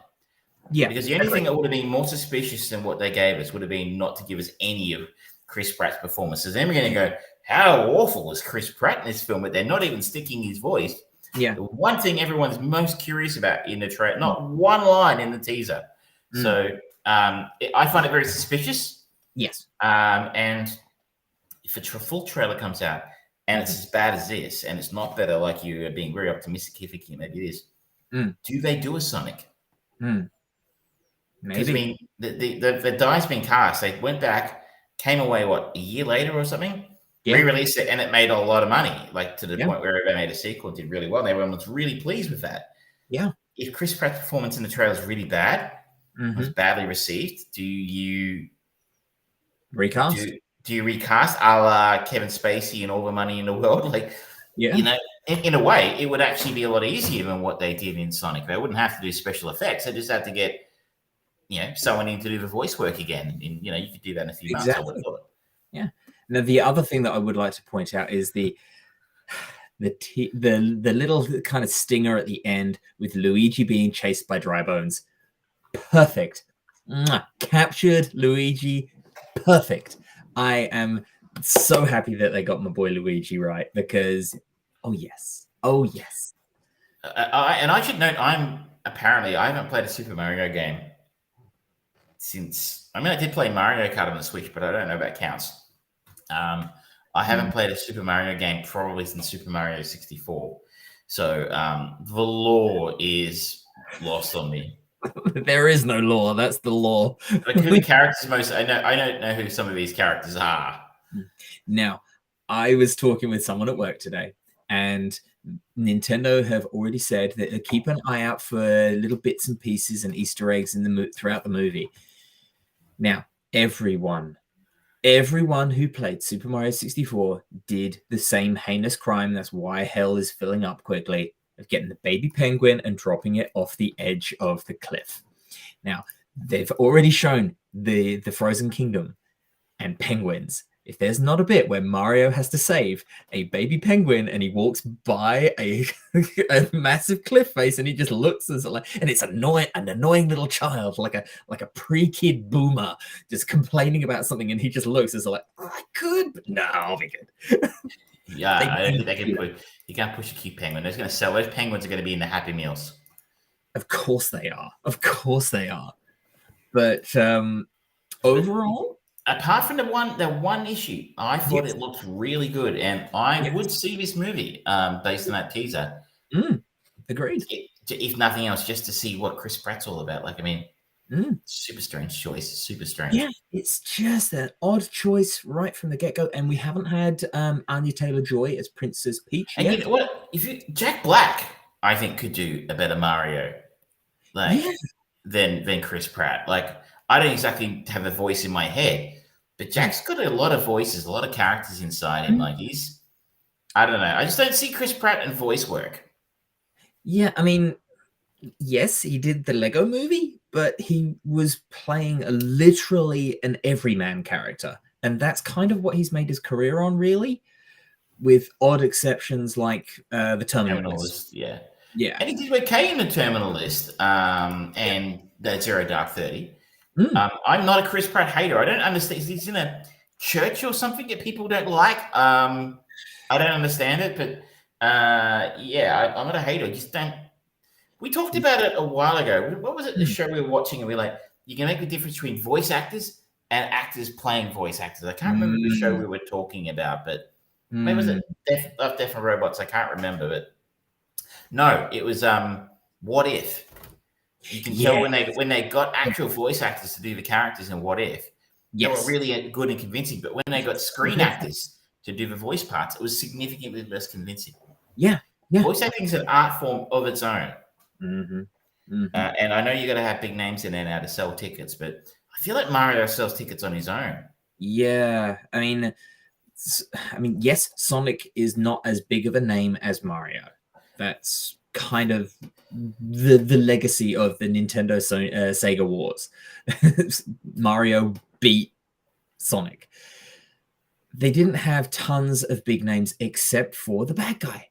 Yeah. Because the only thing that would have been more suspicious than what they gave us would have been not to give us any of Chris Pratt's performances. Then we're going to go, how awful is Chris Pratt in this film? But they're not even sticking his voice. Yeah. The one thing everyone's most curious about in the trailer, not one line in the teaser. So I find it very suspicious. Yes. And if a full trailer comes out and it's as bad as this, and it's not better, like you are being very optimistic here, thinking maybe it is, do they do a Sonic? Because I mean, the die's been cast. They went back, came away a year later or something, re-released it, and it made a lot of money, like to the point where they made a sequel and did really well. And everyone was really pleased with that. Yeah. If Chris Pratt's performance in the trailer is really bad, was badly received, do you recast? Do you recast a la Kevin Spacey and All the Money in the World? Like, you know, in a way, it would actually be a lot easier than what they did in Sonic. They wouldn't have to do special effects. They just had to get, someone in to do the voice work again. And, you could do that in a few months. I would have thought. Yeah. Now, the other thing that I would like to point out is the little kind of stinger at the end with Luigi being chased by dry bones. Perfect. Captured Luigi. Perfect. I am so happy that they got my boy Luigi right because, oh yes. And I should note, I haven't played a Super Mario game since. I mean, I did play Mario Kart on the Switch, but I don't know if that counts. I haven't played a Super Mario game probably since Super Mario 64. So the lore is lost on me. There is no lore. That's the lore. Like who the characters most? I don't know who some of these characters are. Now, I was talking with someone at work today, and Nintendo have already said that they keep an eye out for little bits and pieces and Easter eggs in throughout the movie. Now, everyone who played Super Mario 64 did the same heinous crime. That's why hell is filling up quickly. Of getting the baby penguin and dropping it off the edge of the cliff. Now, they've already shown the Frozen Kingdom and penguins. If there's not a bit where Mario has to save a baby penguin and he walks by a massive cliff face and he just looks and it's an annoying little child, like a pre-kid boomer, just complaining about something, and he just looks as like, I could, but no, I'll be good. Yeah, I don't think they can put. You can't push a cute penguin. Those going to sell. Those penguins are going to be in the Happy Meals. Of course they are. But overall, apart from the one issue, I thought it looked really good, and I would see this movie based on that teaser. Agreed. If nothing else, just to see what Chris Pratt's all about. Like, I mean, super strange choice. Super strange. Yeah, it's just an odd choice right from the get-go, and we haven't had Anya Taylor-Joy as Princess Peach yet. And you know what? Jack Black, I think, could do a better Mario, than Chris Pratt. Like, I don't exactly have a voice in my head, but Jack's got a lot of voices, a lot of characters inside him. Like, I don't know. I just don't see Chris Pratt in voice work. Yeah, I mean, yes, he did the Lego movie, but he was playing literally an everyman character. And that's kind of what he's made his career on, really, with odd exceptions like the Terminalist. Yeah. Yeah. And he did okay in the Terminalist and the Zero Dark 30. I'm not a Chris Pratt hater. I don't understand. He's in a church or something that people don't like. I don't understand it, but I'm not a hater. I just don't. We talked about it a while ago. What was it, the show we were watching? And we were like, you can make the difference between voice actors and actors playing voice actors. I can't remember the show we were talking about, but maybe was it Death and Robots? I can't remember, but no, it was What If. You can tell when they got actual voice actors to do the characters in What If, they were really good and convincing. But when they got screen actors to do the voice parts, it was significantly less convincing. Yeah. Voice acting is an art form of its own. And I know you got to have big names in there now to sell tickets, but I feel like Mario sells tickets on his own. Yeah, I mean, yes, Sonic is not as big of a name as Mario. That's kind of the legacy of the Nintendo Sega Wars. Mario beat Sonic. they didn't have tons of big names except for the bad guy,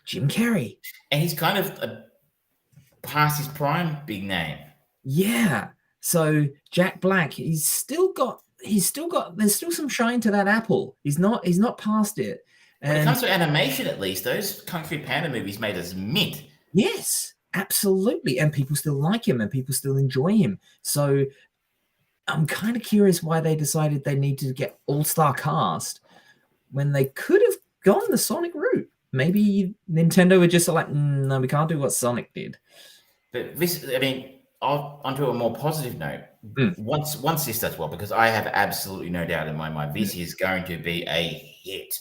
Jim Carrey. And he's kind of past his prime big name. Yeah. So Jack Black, there's still some shine to that apple. He's not past it. When it comes to animation, at least, those Kung Fu Panda movies made us mint. Yes, absolutely. And people still like him and people still enjoy him. So I'm kind of curious why they decided they needed to get all-star cast when they could have gone the Sonic route. Maybe Nintendo were just like, no, we can't do what Sonic did. But this, I mean, onto a more positive note. Once this does well, because I have absolutely no doubt in my mind, this is going to be a hit.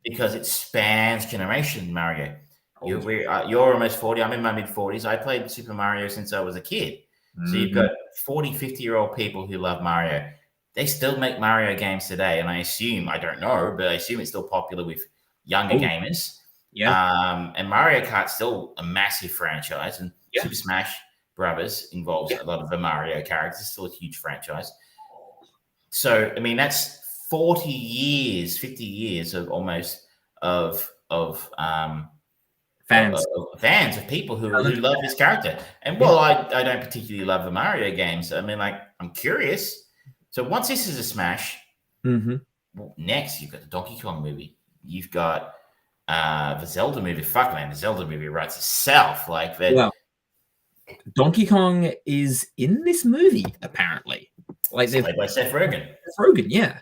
Because it spans generation, Mario. You're almost 40. I'm in my mid-40s. I played Super Mario since I was a kid. So you've got 40, 50-year-old people who love Mario. They still make Mario games today, and I don't know, but I assume it's still popular with younger gamers. Yeah. And Mario Kart's still a massive franchise, and Super Smash Brothers involves a lot of the Mario characters. It's still a huge franchise. So, I mean, that's 40 years, 50 years of almost of fans of people who love this character. And I don't particularly love the Mario games. I mean, like, I'm curious. So once this is a smash, next you've got the Donkey Kong movie. You've got the Zelda movie. Fuck, man, the Zelda movie writes itself. Like that. Donkey Kong is in this movie, apparently. Like played by Seth Rogen. Seth Rogen, yeah.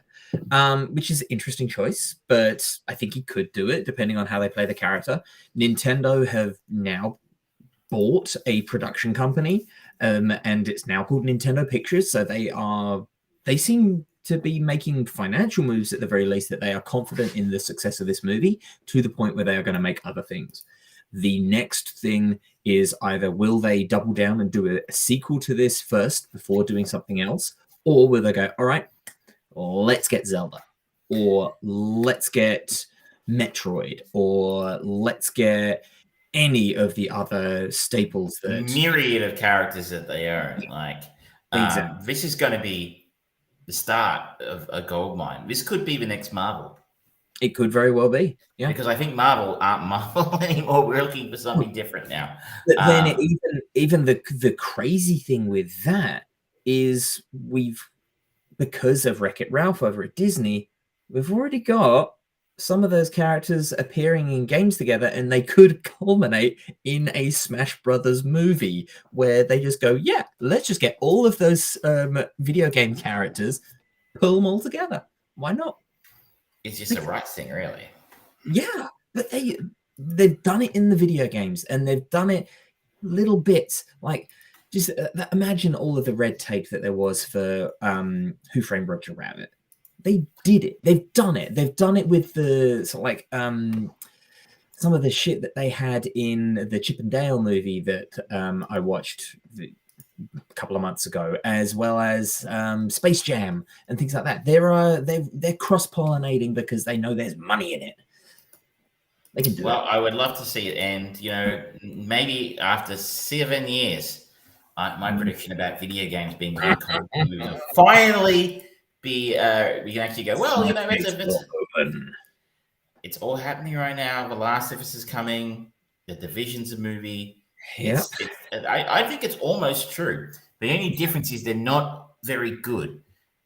Which is an interesting choice, but I think he could do it depending on how they play the character. Nintendo have now bought a production company, and it's now called Nintendo Pictures. So they seem to be making financial moves at the very least, that they are confident in the success of this movie to the point where they are going to make other things. The next thing is either will they double down and do a sequel to this first before doing something else, or will they go, all right, let's get Zelda, or let's get Metroid, or let's get any of the other staples that myriad of characters that they own. Like this is going to be the start of a gold mine. This could be the next Marvel. It could very well be, yeah. Because I think Marvel aren't Marvel anymore. We're looking for something different now. But then even the crazy thing with that is because of Wreck-It Ralph over at Disney, we've already got some of those characters appearing in games together, and they could culminate in a Smash Brothers movie where they just go, yeah, let's just get all of those video game characters, pull them all together. Why not? It's just the right thing, really. Yeah, but they've done it in the video games, and they've done it little bits. Like, just imagine all of the red tape that there was for Who Framed Roger Rabbit. They did it. They've done it. They've done it with the some of the shit that they had in the Chip and Dale movie that I watched a couple of months ago, as well as Space Jam and things like that. They're cross-pollinating because they know there's money in it. They can do it. Well, I would love to see it, and maybe after 7 years, my prediction about video games being really cool will finally be. We can actually go. Well, it's all happening right now. The Last of Us is coming. The Division's a movie. Yeah, I think it's almost true. The only difference is they're not very good,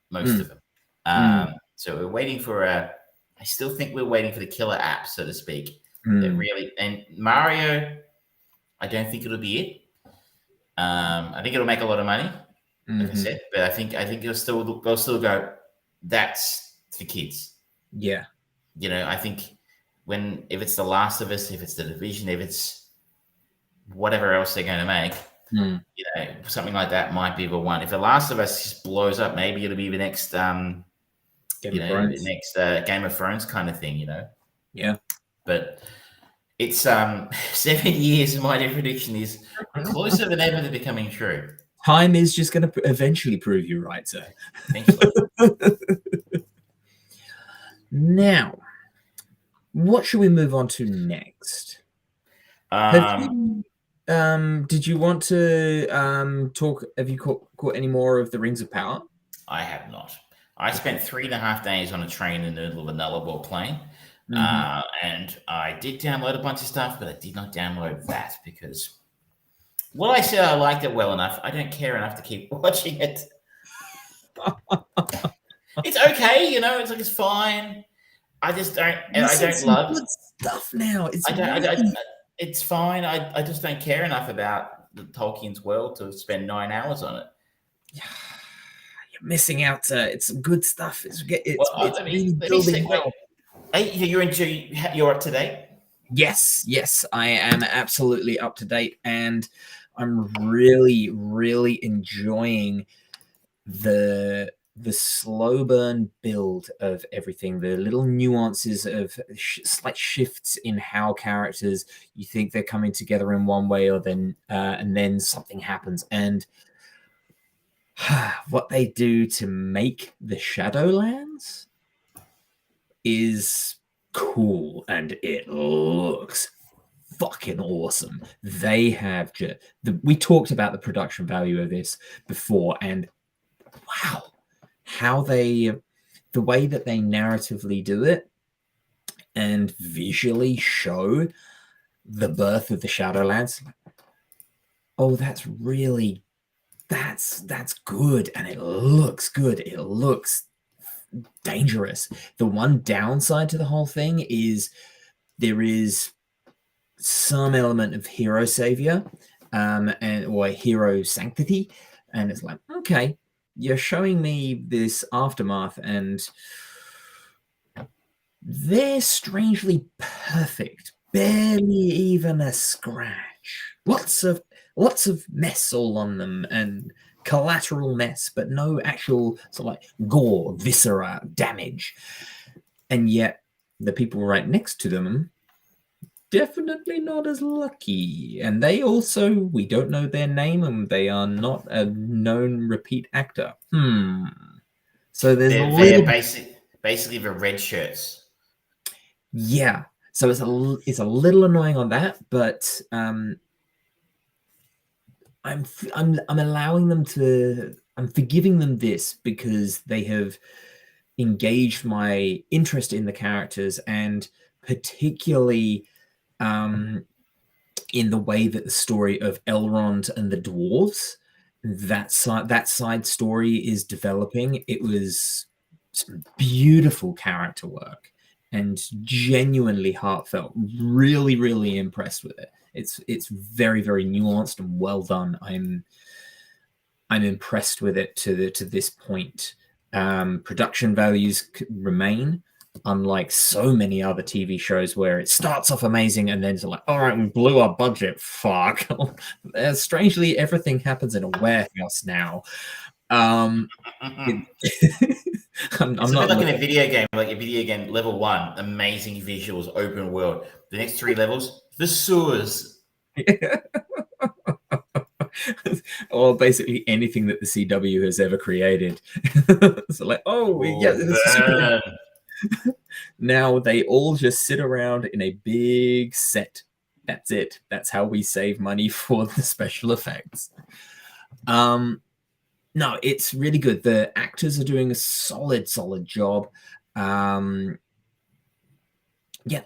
most of them. So we're waiting for I still think we're waiting for the killer app, so to speak. And Mario, I don't think it'll be it. I think it'll make a lot of money, like I said, but I think they'll still go, that's for kids. Yeah. I think if it's The Last of Us, if it's The Division, if it's whatever else they're going to make, something like that might be the one. If The Last of Us just blows up, maybe it'll be the next Game of Thrones kind of thing, Yeah. But it's 7 years, my prediction is closer than ever to becoming true. Time is just going to eventually prove you right, sir. Thanks. Now, what should we move on to next? Did you want to talk? Have you caught any more of the Rings of Power? I have not. I spent 3.5 days on a train in the middle of a nullable plane. And I did download a bunch of stuff, but I did not download that because, well, I said I liked it well enough. I don't care enough to keep watching it. It's okay, you know. It's fine. I just don't. I don't love good stuff now. It's fine. I just don't care enough about the Tolkien's world to spend 9 hours on it. You're missing out. It's good stuff. It's really let building well. Hey, you're up to date? Yes, I am absolutely up to date, and I'm really, really enjoying the slow burn build of everything, the little nuances of slight shifts in how characters, you think they're coming together in one way, or then and then something happens, and what they do to make the Shadowlands is cool, and it looks fucking awesome. They have we talked about the production value of this before, and wow, how the way that they narratively do it and visually show the birth of the Shadowlands. Oh, that's good, and it looks good. It looks dangerous. The one downside to the whole thing is there is some element of hero savior or hero sanctity, and it's like, okay, you're showing me this aftermath and they're strangely perfect, barely even a scratch, lots of mess all on them and collateral mess, but no actual sort of like gore, viscera, damage. And yet the people right next to them, definitely not as lucky. And they also, we don't know their name, and they are not a known repeat actor. So they're basically the red shirts. Yeah. So it's a little annoying on that, but I'm allowing them to. I'm forgiving them this because they have engaged my interest in the characters, and particularly in the way that the story of Elrond and the dwarves, that side story is developing. It was some beautiful character work and genuinely heartfelt. Really, really impressed with it. It's very, very nuanced and well done. I'm impressed with it to this point. Production values remain, unlike so many other TV shows where it starts off amazing and then it's like, all right, we blew our budget. Fuck. Strangely, everything happens in a warehouse now. I'm not like in a video game, like a video game level 1, amazing visuals, open world. The next 3 levels, the sewers. Or basically anything that the CW has ever created. So like, this is super. Now they all just sit around in a big set. That's it. That's how we save money for the special effects. No, it's really good. The actors are doing a solid job. I'm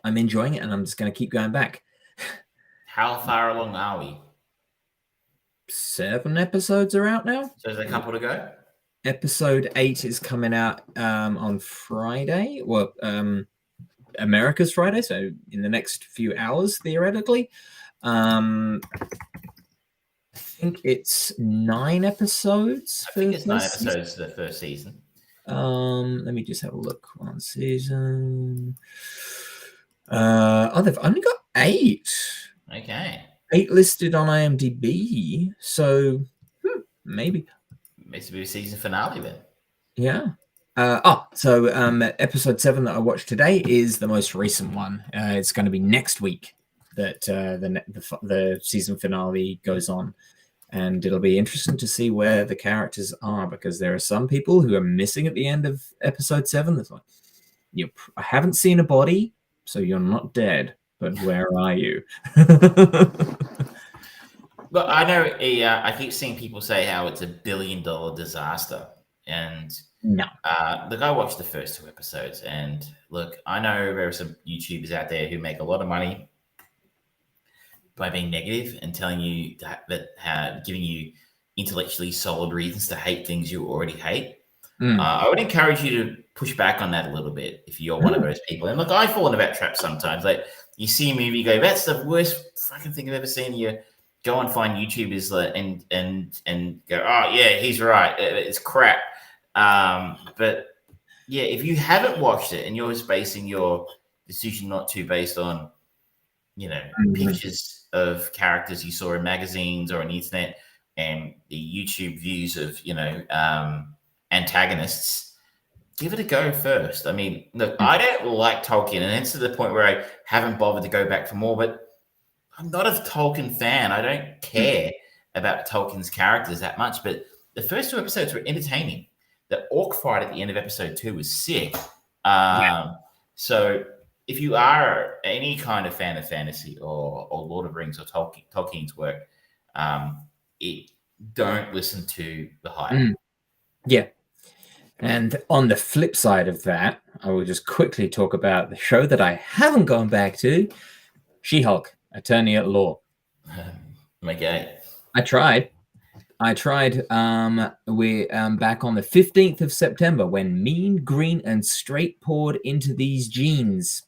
enjoying it, and I'm just going to keep going back. How far along are we? 7 episodes are out now. So there's a couple to go? Episode 8 is coming out on Friday. Well, America's Friday, so in the next few hours, theoretically. I think it's 9 episodes. I think it's 9 episodes for the first season. Let me just have a look. One season. They've only got 8. Okay. 8 listed on IMDb, so maybe. It's a season finale then. Yeah. So episode 7 that I watched today is the most recent one. It's going to be next week that the season finale goes on, and it'll be interesting to see where the characters are, because there are some people who are missing at the end of episode 7. That's like, I haven't seen a body, so you're not dead, but where are you? Look, I know. I keep seeing people say how it's $1 billion disaster, and No. Look, I watched the first 2 episodes, and look, I know there are some YouTubers out there who make a lot of money by being negative and telling you that giving you intellectually solid reasons to hate things you already hate. I would encourage you to push back on that a little bit if you're one of those people. And look, I fall into that trap sometimes. Like, you see a movie, you go, that's the worst fucking thing I've ever seen. You go and find YouTubers and go, oh yeah, he's right. It's crap. But yeah, if you haven't watched it and you're just basing your decision not to based on, pictures of characters you saw in magazines or on the internet and the YouTube views of, antagonists, give it a go first. I mean, look, I don't like Tolkien, and it's to the point where I haven't bothered to go back for more, but I'm not a Tolkien fan. I don't care about Tolkien's characters that much, but the first 2 episodes were entertaining. The orc fight at the end of episode 2 was sick. So if you are any kind of fan of fantasy or Lord of the Rings or Tolkien's work, don't listen to the hype. Yeah. And on the flip side of that, I will just quickly talk about the show that I haven't gone back to, She-Hulk, Attorney at Law. Okay. I tried. We're back on the 15th of September when Mean, Green, and Straight Poured Into These Jeans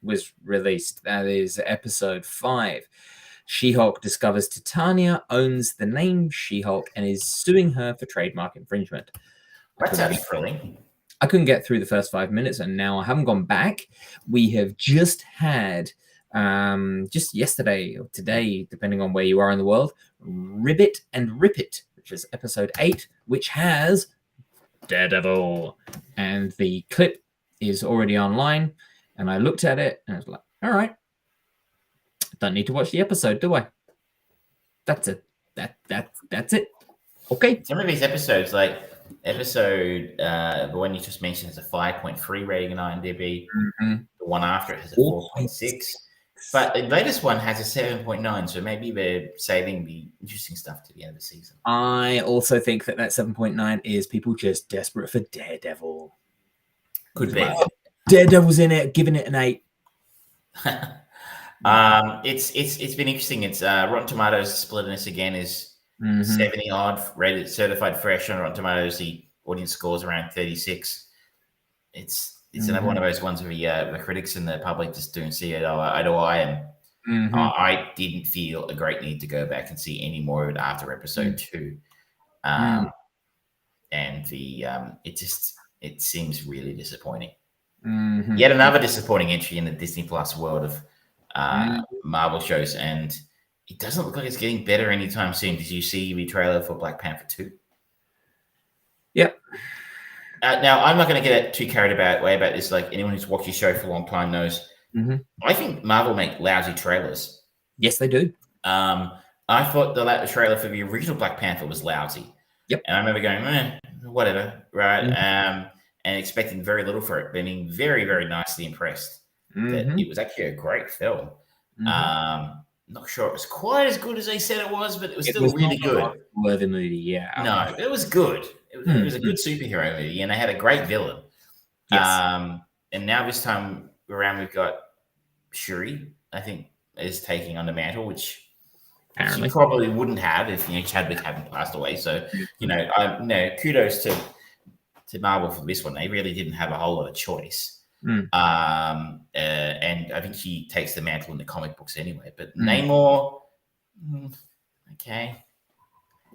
was released. That is episode 5. She-Hulk discovers Titania owns the name She-Hulk and is suing her for trademark infringement. That sounds thrilling. I couldn't get through the first 5 minutes, and now I haven't gone back. We have just had, just yesterday or today, depending on where you are in the world, Ribbit and Rip It, which is episode 8, which has Daredevil. And the clip is already online, and I looked at it, and I was like, all right. Don't need to watch the episode, do I? That's it. That's it. Okay. Some of these episodes, like the one you just mentioned, has a 5.3 rating on IMDb. The one after it has a 4.6. But the latest one has a 7.9. So maybe they're saving the interesting stuff to the end of the season. I also think that 7.9 is people just desperate for Daredevil. Could be. Daredevil's in it, giving it an 8. It's been interesting. It's Rotten Tomatoes split in this again is 70 odd rated certified fresh on Rotten Tomatoes. The audience scores around 36. It's another one of those ones where the critics and the public just don't see it eye to eye. And I didn't feel a great need to go back and see any more of it after episode 2. And it seems really disappointing. Yet another disappointing entry in the Disney Plus world of Marvel shows, and it doesn't look like it's getting better anytime soon. Did you see the trailer for Black Panther 2? Yep. Now, I'm not going to get too carried away about this. Like, anyone who's watched your show for a long time knows. I think Marvel make lousy trailers. Yes, they do. I thought the trailer for the original Black Panther was lousy. Yep. And I remember going, whatever, right? And expecting very little for it, being very, very nicely impressed that it was actually a great film. Not sure it was quite as good as they said it was, but it was still really good. Worthy movie, yeah. No, it was good. It was a good superhero movie, and they had a great villain. Yes. And now this time around, we've got Shuri, I think, is taking on the mantle, which she probably wouldn't have if Chadwick hadn't passed away. So, kudos to Marvel for this one. They really didn't have a whole lot of choice. And I think she takes the mantle in the comic books anyway. But Namor, okay.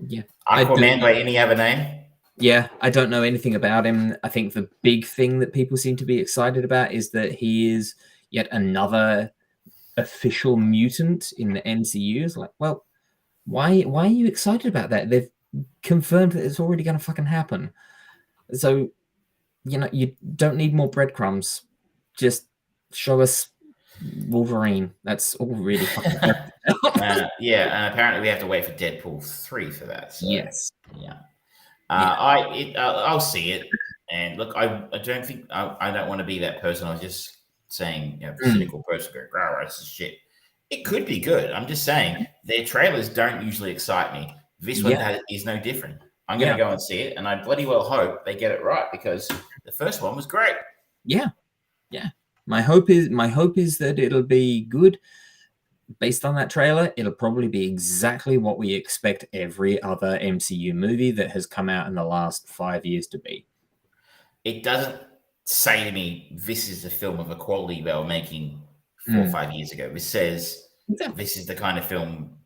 Yeah. Aquaman by any other name? Yeah, I don't know anything about him. I think the big thing that people seem to be excited about is that he is yet another official mutant in the MCU. It's like, well, why are you excited about that? They've confirmed that it's already going to fucking happen. So, you don't need more breadcrumbs. Just show us Wolverine. That's all really fucking yeah, and apparently we have to wait for Deadpool 3 for that. So, yes. Yeah. I'll see it. And look, I don't think I don't want to be that person. I was just saying, the cynical person go, this is shit. It could be good. I'm just saying their trailers don't usually excite me. This one is no different. I'm going to go and see it, and I bloody well hope they get it right because the first one was great. Yeah. My hope is that it'll be good. Based on that trailer, it'll probably be exactly what we expect every other MCU movie that has come out in the last 5 years to be. It doesn't say to me, this is the film of a quality they were making 4 or 5 years ago. It says, this is the kind of film,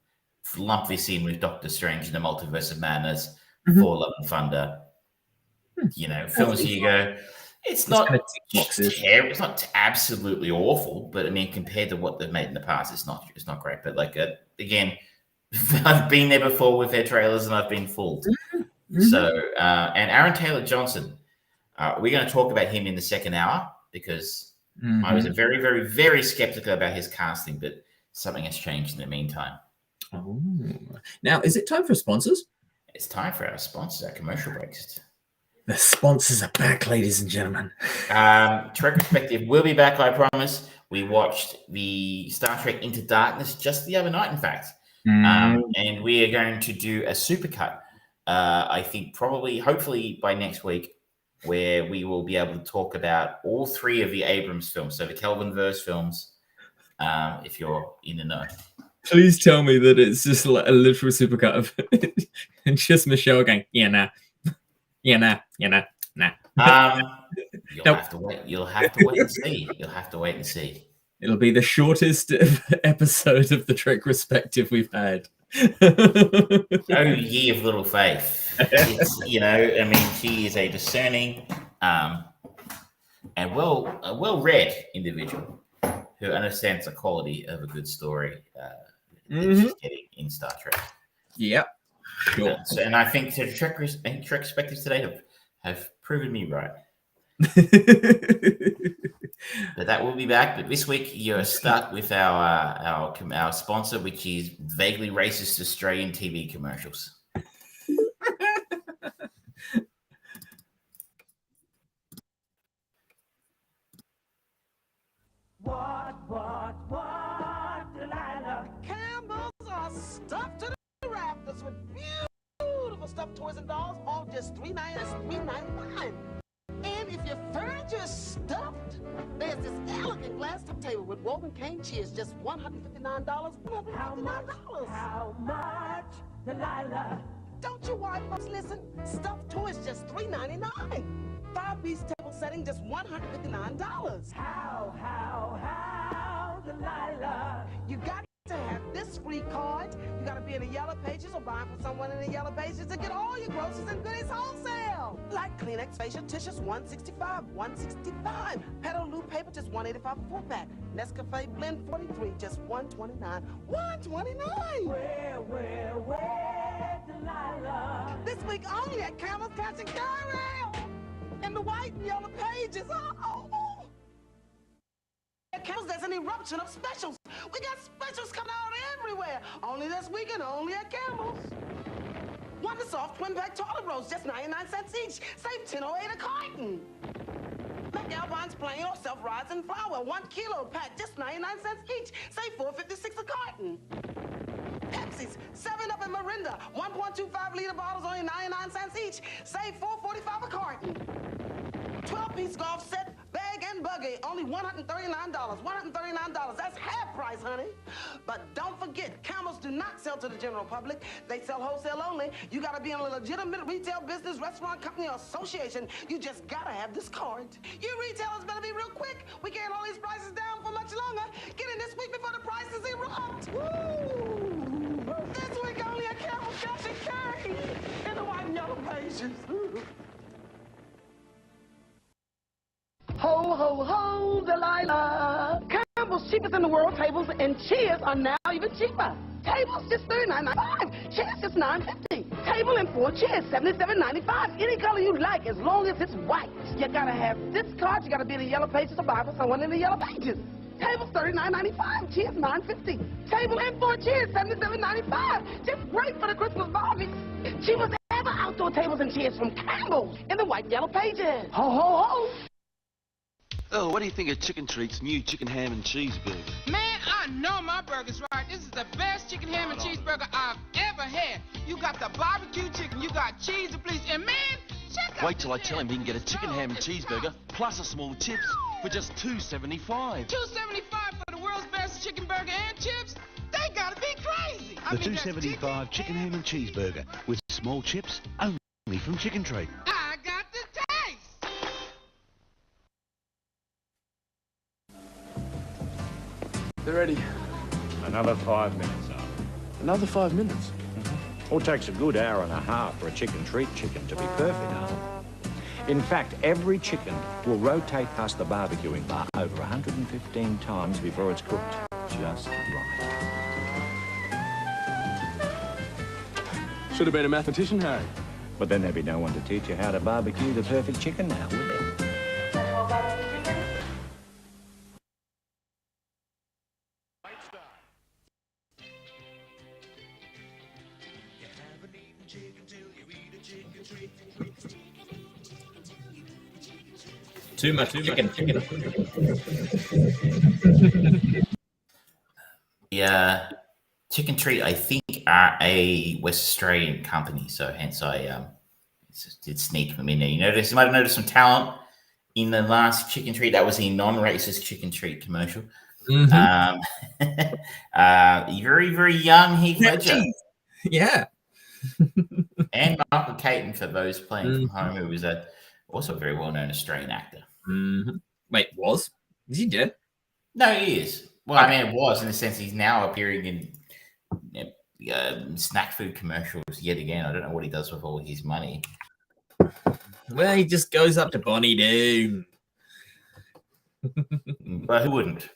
lump this in with Doctor Strange and the Multiverse of Madness, Thor: Love and Thunder. You know, films where you go, it's not terrible, it's not absolutely awful, but I mean, compared to what they've made in the past, it's not great. But like, again, I've been there before with their trailers and I've been fooled. So, and Aaron Taylor Johnson, we're going to talk about him in the second hour because I was very, very, very skeptical about his casting, but something has changed in the meantime. Oh, now is it time for sponsors? It's time for our sponsors, our commercial breaks. The sponsors are back, ladies and gentlemen. Trek Perspective will be back, I promise. We watched the Star Trek Into Darkness just the other night, in fact. And we are going to do a supercut, I think hopefully by next week, where we will be able to talk about all 3 of the Abrams films, so the Kelvinverse films, if you're in the know. Please tell me that it's just like a literal supercut of and just Michelle going, nah. You'll have to wait. You'll have to wait and see. You'll have to wait and see. It'll be the shortest episode of the Trek Perspective we've had. Oh, ye of little faith. I mean, she is a discerning and well-read individual who understands the quality of a good story that she's getting in Star Trek. Yep. Sure. And I think the Trek Perspectives today have proven me right. But that will be back. But this week you're stuck with our sponsor, which is vaguely racist Australian TV commercials. What, Delilah? Campbell's are stuffed to the rafters with beautiful stuffed toys and dolls, all just $3.99. And if your furniture is stuffed, there's this elegant glass top table with woven cane chairs, just $159. How much, Delilah? Don't you white folks listen? Stuffed toys just $3.99. 5-piece table setting just $159. How, Delilah? You got to have this free card. You got to be in the Yellow Pages or buying for someone in the Yellow Pages to get all your groceries and goodies wholesale. Like Kleenex facial tissues, $165. Petaloo paper, just $185 a 4-pack. Nescafe blend 43, just $129. Where, Delilah? This week only at Camel's Cash and Carry. In the white and yellow pages. At Camel's, there's an eruption of specials. We got specials coming out everywhere. Only this weekend, only at Camel's. Wonder Soft twin pack toilet rolls, just 99 cents each. Save $10.08 a carton. Black Albine's plain or self-rising flour, 1 kilo pack, just 99 cents each. Save $4.56 a carton. Pepsi's, 7-Up and Mirinda, 1.25-liter bottles, only 99 cents each. Save $4.45 a carton. 12-piece golf set, bag and buggy, only $139. $139, that's half price, honey. But don't forget, Camels do not sell to the general public. They sell wholesale only. You gotta be in a legitimate retail business, restaurant, company, or association. You just gotta have this card. You retailers better be real quick. We can't hold these prices down for much longer. Get in this week before the prices erupt. Woo! This week only at Camel's Cash and Carry in the white and yellow pages. Ho, ho, ho, Delilah. Campbell's cheapest in the world. Tables and chairs are now even cheaper. Tables just $39.95. Chairs just $9.50. Table and 4 chairs, $77.95. Any color you like, as long as it's white. You gotta have this card. You gotta be in the Yellow Pages or buy for someone in the Yellow Pages. Tables $39.95. Chairs $9.50. Table and 4 chairs, $77.95. Just great for the Christmas bargains. Cheapest ever outdoor tables and chairs from Campbell's in the white and yellow pages. Ho, ho, ho. Oh, what do you think of Chicken Treat's new chicken ham and cheeseburger? Man, I know my burger's right. This is the best chicken ham and cheeseburger I've ever had. You got the barbecue chicken, you got cheese and please, and man, check out. Wait till I tell him he can get a chicken ham and cheeseburger plus a small chips for just $2.75. $2.75 for the world's best chicken burger and chips? They gotta be crazy. The $2.75 chicken ham and cheeseburger with small chips only from Chicken Treat. I got the taste. They're ready. Another 5 minutes up. Another 5 minutes. Or takes a good hour and a half for a chicken treat chicken to be perfect, huh? In fact, every chicken will rotate past the barbecuing bar over 115 times before it's cooked just right. Should have been a mathematician, Harry. But then there'd be no one to teach you how to barbecue the perfect chicken now, would there? Too much chicken. Yeah, Chicken Treat, I think, are a West Australian company, so hence I did sneak them in there. You might have noticed some talent in the last Chicken Treat. That was a non-racist Chicken Treat commercial. Mm-hmm. Very, very young Heath Ledger. Yeah. And Michael Caton, for those playing from home, who was also a very well-known Australian actor. Mm-hmm. Wait, was? Is he dead? No, he is. Well, I mean, it was in the sense he's now appearing in snack food commercials yet again. I don't know what he does with all his money. Well, he just goes up to Bonnie Doon. But who wouldn't?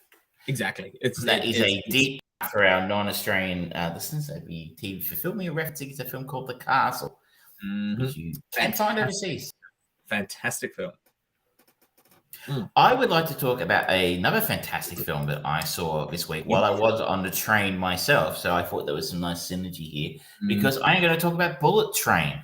Exactly. It's a deep for our non-Australian listeners. That'd be TV for film. You're referencing it's a film called The Castle, which you can find overseas. Fantastic film. I would like to talk about another fantastic film that I saw this week while I was on the train myself. So I thought there was some nice synergy here because I'm going to talk about Bullet Train,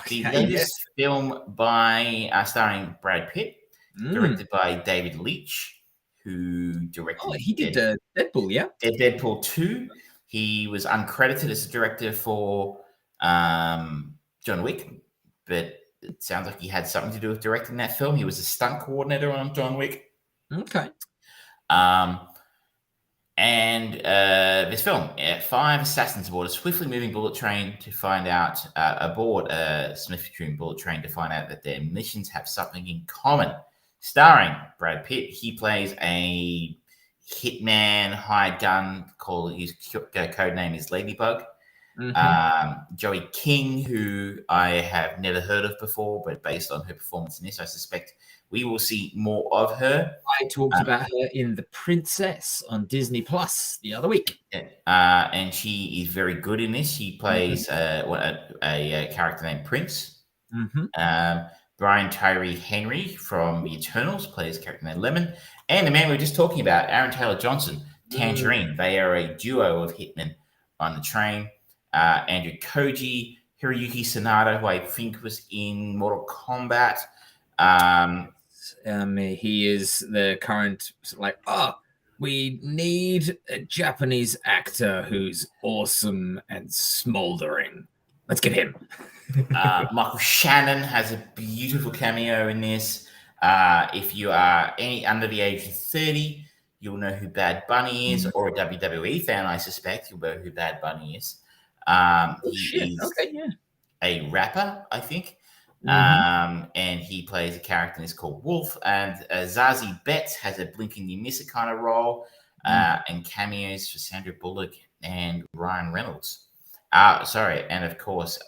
the latest film by starring Brad Pitt, directed by David Leitch, who directed. Oh, he did Deadpool, yeah. Deadpool 2. He was uncredited as a director for John Wick, but it sounds like he had something to do with directing that film. He was a stunt coordinator on John Wick. Okay. And this film, 5 assassins aboard a swiftly moving bullet train to find out, aboard a Smith-Tune bullet train to find out that their missions have something in common. Starring Brad Pitt, he plays a hitman, hired gun, his code name is Ladybug. Joey King, who I have never heard of before, but based on her performance in this, I suspect we will see more of her. I talked about her in The Princess on Disney Plus the other week. And she is very good in this. She plays a character named Prince. Brian Tyree Henry from The Eternals plays a character named Lemon. And the man we were just talking about, Aaron Taylor Johnson, Tangerine. They are a duo of hitmen on the train. Andrew Koji, Hiroyuki Sanada, who I think was in Mortal Kombat. He is the current, we need a Japanese actor who's awesome and smoldering. Let's get him. Michael Shannon has a beautiful cameo in this. If you are any under the age of 30, you'll know who Bad Bunny is, or a WWE fan, I suspect, you'll know who Bad Bunny is. He is a rapper, I think. And he plays a character in this called Wolf. And Zazie Betts has a blink and you miss it kind of role, and cameos for Sandra Bullock and Ryan Reynolds. And of course,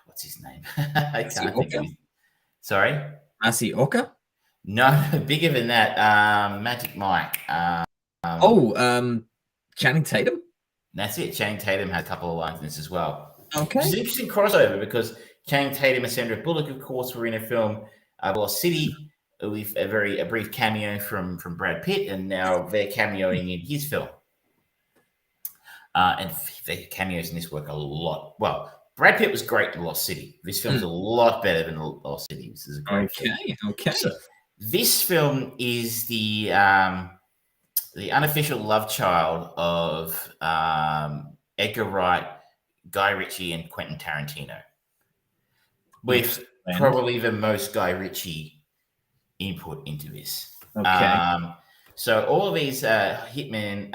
what's his name? I can't think of his. Sorry? Asi Oka? No, bigger than that. Magic Mike. Channing Tatum? That's it. Channing Tatum had a couple of lines in this as well. Okay. It's an interesting crossover because Channing Tatum and Sandra Bullock, of course, were in a film, Lost City, with a brief cameo from Brad Pitt, and now they're cameoing in his film. And the cameos in this work a lot. Well, Brad Pitt was great in Lost City. This film's a lot better than Lost City. This is a great film. Okay. So this film is the the unofficial love child of Edgar Wright, Guy Ritchie, and Quentin Tarantino, with probably the most Guy Ritchie input into this. Okay. So all of these hitmen,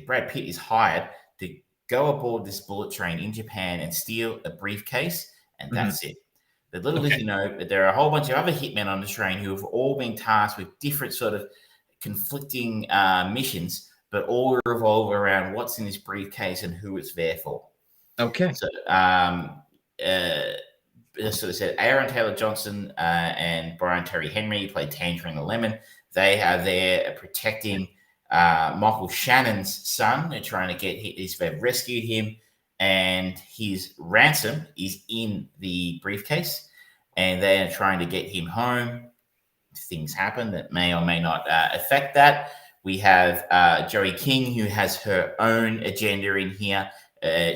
Brad Pitt is hired to go aboard this bullet train in Japan and steal a briefcase, and that's it. But little did you know that there are a whole bunch of other hitmen on the train who have all been tasked with different sort of conflicting missions, but all revolve around what's in this briefcase and who it's there for. Okay. So, sort of said Aaron Taylor Johnson and Brian Terry Henry played Tangerine the Lemon. They are there protecting Michael Shannon's son. They're trying to get they've rescued him, and his ransom is in the briefcase, and they are trying to get him home. Things happen that may or may not affect that. We have Joey King, who has her own agenda in here.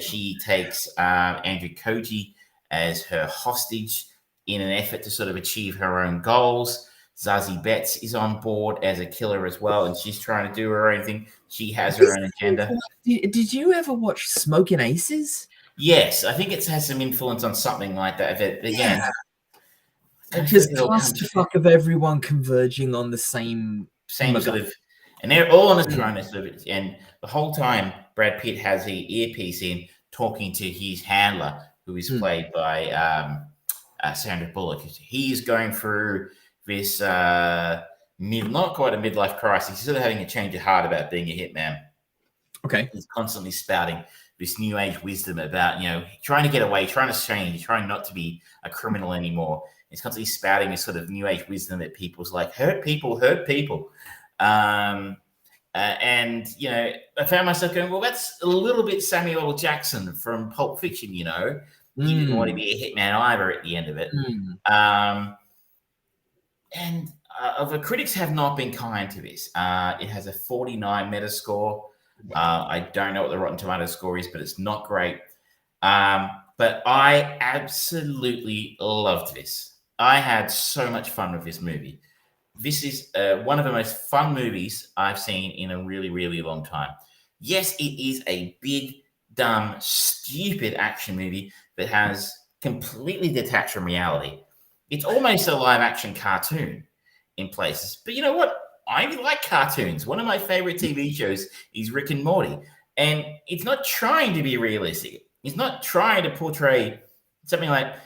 She takes Andrew Koji as her hostage in an effort to sort of achieve her own goals. Zazie Betts is on board as a killer as well, and she's trying to do her own thing. She has her own agenda. Did you ever watch Smoking Aces? Yes, I think it has some influence on something like that. Again, just clusterfuck of everyone converging on the same sort of, and they're all on the train. And the whole time, Brad Pitt has the earpiece in, talking to his handler, who is played by Sandra Bullock. He's going through this not quite a midlife crisis. He's sort of having a change of heart about being a hitman. Okay. He's constantly spouting this new age wisdom about, trying to get away, trying to change, trying not to be a criminal anymore. He's constantly spouting this sort of new age wisdom that people's like, hurt people. And, I found myself going, well, that's a little bit Samuel L. Jackson from Pulp Fiction, He didn't want to be a hitman either at the end of it. The critics have not been kind to this. It has a 49 Metascore. I don't know what the Rotten Tomatoes score is, but it's not great. But I absolutely loved this. I had so much fun with this movie. This is one of the most fun movies I've seen in a really, really long time. Yes, it is a big, dumb, stupid action movie that has completely detached from reality. It's almost a live-action cartoon in places. But you know what? I like cartoons. One of my favorite TV shows is Rick and Morty. And it's not trying to be realistic. It's not trying to portray something like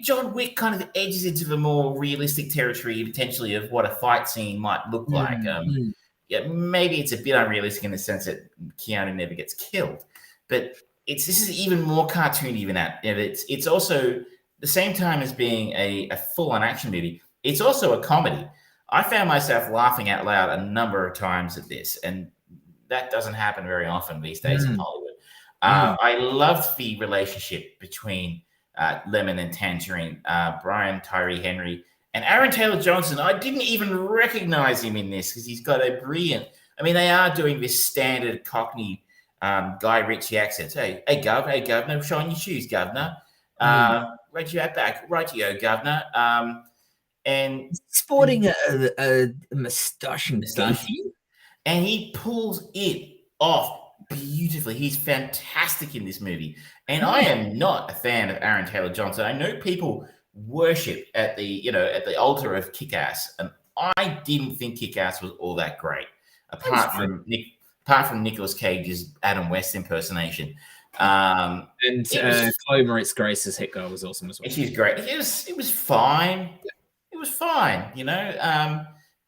John Wick kind of edges into the more realistic territory, potentially, of what a fight scene might look like. Maybe it's a bit unrealistic in the sense that Keanu never gets killed. But this is even more cartoony than that. It's also, the same time as being a full-on action movie, it's also a comedy. I found myself laughing out loud a number of times at this, and that doesn't happen very often these days in Hollywood. I loved the relationship between Lemon and Tangerine, Brian Tyree Henry, and Aaron Taylor Johnson. I didn't even recognize him in this because he's got a brilliant... they are doing this standard Cockney Guy Ritchie accent. Hey, governor, shine your shoes, governor. Right your back, rightio, governor. And sporting a moustache and goatee, and he pulls it off beautifully. He's fantastic in this movie, and I am not a fan of Aaron Taylor Johnson. I know people worship at the altar of Kick-Ass, and I didn't think Kick-Ass was all that great, apart from Nicolas Cage's Adam West impersonation. And Chloe Moretz Grace's Hit Girl was awesome as well. She's great. It was fine. It was fine,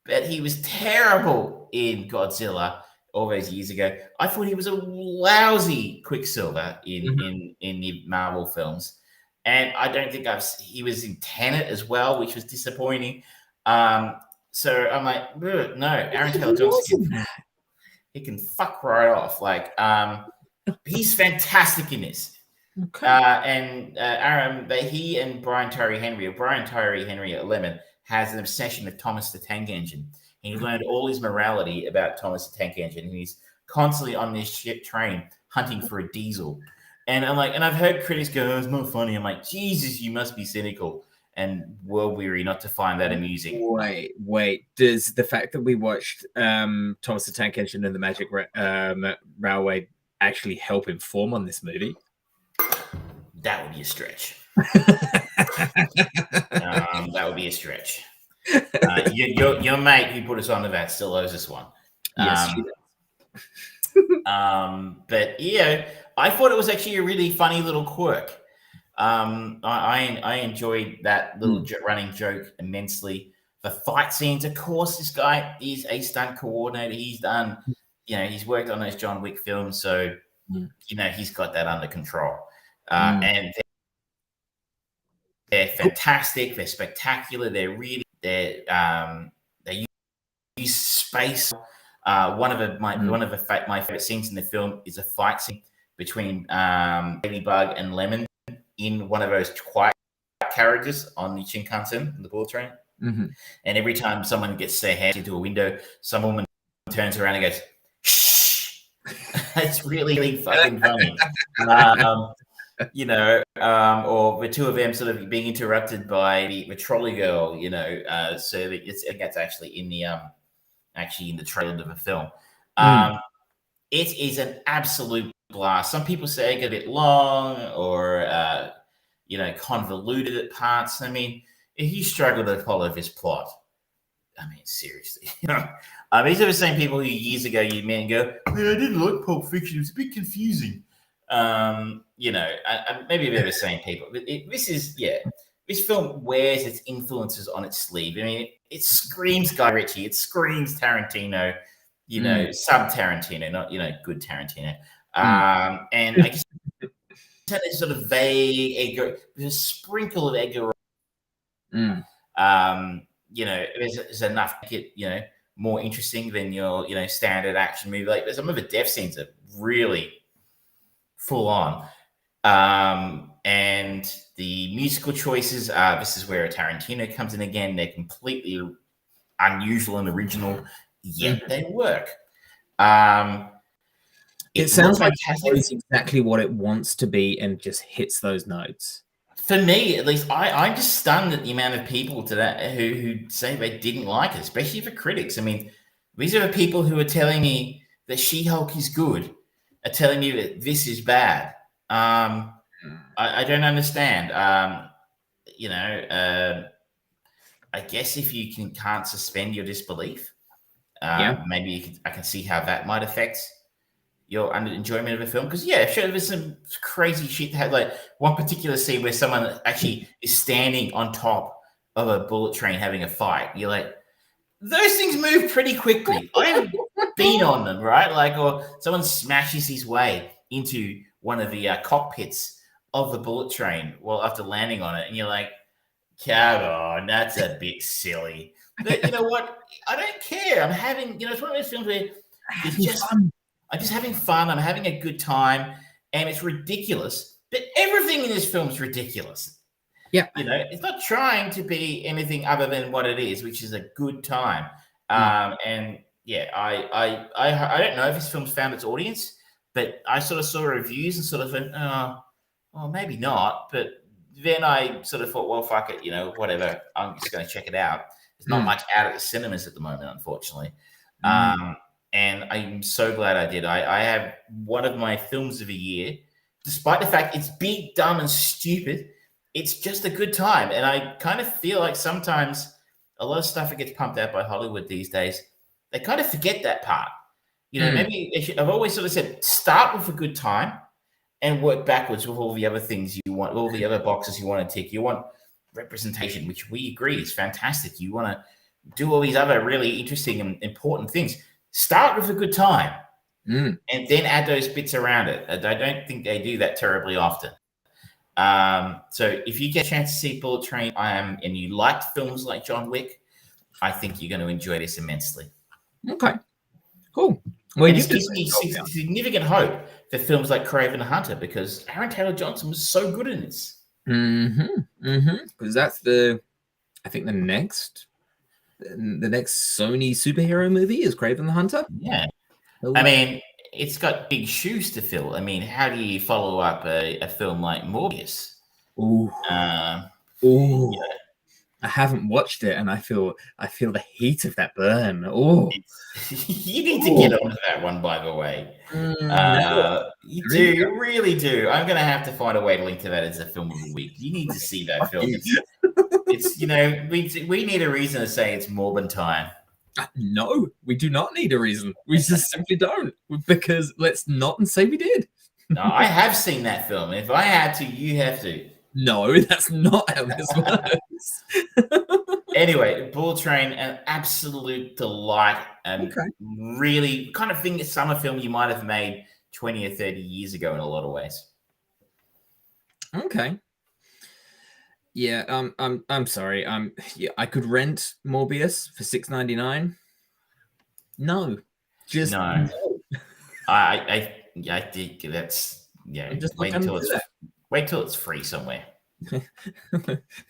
but he was terrible in Godzilla all those years ago. I thought he was a lousy Quicksilver in the Marvel films, and I don't think he was in Tenet as well, which was disappointing. So I'm like, no, Aaron Taylor Johnson, he can fuck right off. He's fantastic in this. Okay. He and Brian Tyree Henry at Lemon has an obsession with Thomas the Tank Engine. And he learned all his morality about Thomas the Tank Engine. And he's constantly on this ship train hunting for a diesel. And I'm like, and I've heard critics go, oh, it's not funny. I'm like, Jesus, you must be cynical. and world weary not to find that amusing. Wait. Does the fact that we watched Thomas the Tank Engine and the Magic Railway actually help inform on this movie? That would be a stretch. That would be a stretch. Your mate who put us on to that still owes us one. Yes. But yeah, I thought it was actually a really funny little quirk. I enjoyed that little running joke immensely. The fight scenes, of course, this guy is a stunt coordinator. He's done, he's worked on those John Wick films, so he's got that under control. And they're fantastic. They're spectacular. They use space. One of my favorite scenes in the film is a fight scene between Ladybug and Lemon in one of those quiet carriages on the Shinkansen, the bullet train. Mm-hmm. And every time someone gets their head into a window, some woman turns around and goes, "Shh!" It's really fucking funny. Or the two of them sort of being interrupted by the trolley girl, so that's actually in the trailer of the film. It is an absolute blast. Some people say it got a bit long or convoluted at parts. I mean, if you struggle to follow this plot, I mean, seriously, these are the same people who years ago you met and go, "Man, I didn't like Pulp Fiction. It was a bit confusing." Maybe they're the same people. But this film wears its influences on its sleeve. I mean, it screams Guy Ritchie. It screams Tarantino. Sub Tarantino, not good Tarantino. And I guess there's sort of vague Edgar, there's a sprinkle of Edgar. There's enough to get more interesting than your standard action movie. Like some of the death scenes are really full on. And the musical choices, this is where Tarantino comes in again. They're completely unusual and original, yet they work. It sounds like it knows exactly what it wants to be and just hits those notes. For me, at least, I'm just stunned at the amount of people who say they didn't like it, especially for critics. I mean, these are the people who are telling me that She-Hulk is good, are telling me that this is bad. I don't understand. I guess if you can't suspend your disbelief, maybe I can see how that might affect your enjoyment of a film. Because sure, there's some crazy shit that had like one particular scene where someone actually is standing on top of a bullet train having a fight. You're like, those things move pretty quickly. I've been on them, right? Like, or someone smashes his way into one of the cockpits of the bullet train after landing on it, and you're like, come on, that's a bit silly. But you know what? I don't care. I'm having, it's one of those films where I'm just having fun. I'm having a good time, and it's ridiculous. But everything in this film is ridiculous. Yeah, it's not trying to be anything other than what it is, which is a good time. I don't know if this film's found its audience, but I sort of saw reviews and sort of went, well, maybe not. But then I sort of thought, well, fuck it, whatever. I'm just going to check it out. There's not much out at the cinemas at the moment, unfortunately. And I'm so glad I did. I have one of my films of the year, despite the fact it's big, dumb, and stupid. It's just a good time. And I kind of feel like sometimes a lot of stuff that gets pumped out by Hollywood these days, they kind of forget that part. Maybe I've always sort of said, start with a good time and work backwards with all the other things you want, all the other boxes you want to tick. You want representation, which we agree is fantastic. You want to do all these other really interesting and important things. Start with a good time and then add those bits around it. I don't think they do that terribly often. So if you get a chance to see Bullet Train and you liked films like John Wick, I think you're going to enjoy this immensely. Okay, cool. Well, it gives me significant hope for films like Kraven the Hunter because Aaron Taylor Johnson was so good in this. Because that's the next Sony superhero movie is Kraven the Hunter. Yeah. I mean, it's got big shoes to fill. I mean, how do you follow up a film like Morbius? I haven't watched it, and I feel the heat of that burn. Oh, You need to get onto that one, by the way. No. You do, you really do. I'm going to have to find a way to link to that as a film of the week. You need to see that film. It's we need a reason to say it's Morbin time. No, we do not need a reason. We just simply don't, because let's not and say we did. No, I have seen that film. If I had to, you have to. No, that's not how this works. Anyway, Bull Train, an absolute delight, and really kind of thing, a summer film you might have made 20 or 30 years ago in a lot of ways. Okay. Yeah, I'm sorry. Yeah, I could rent Morbius for $6.99. No, just no. I think that's just wait till it's free somewhere.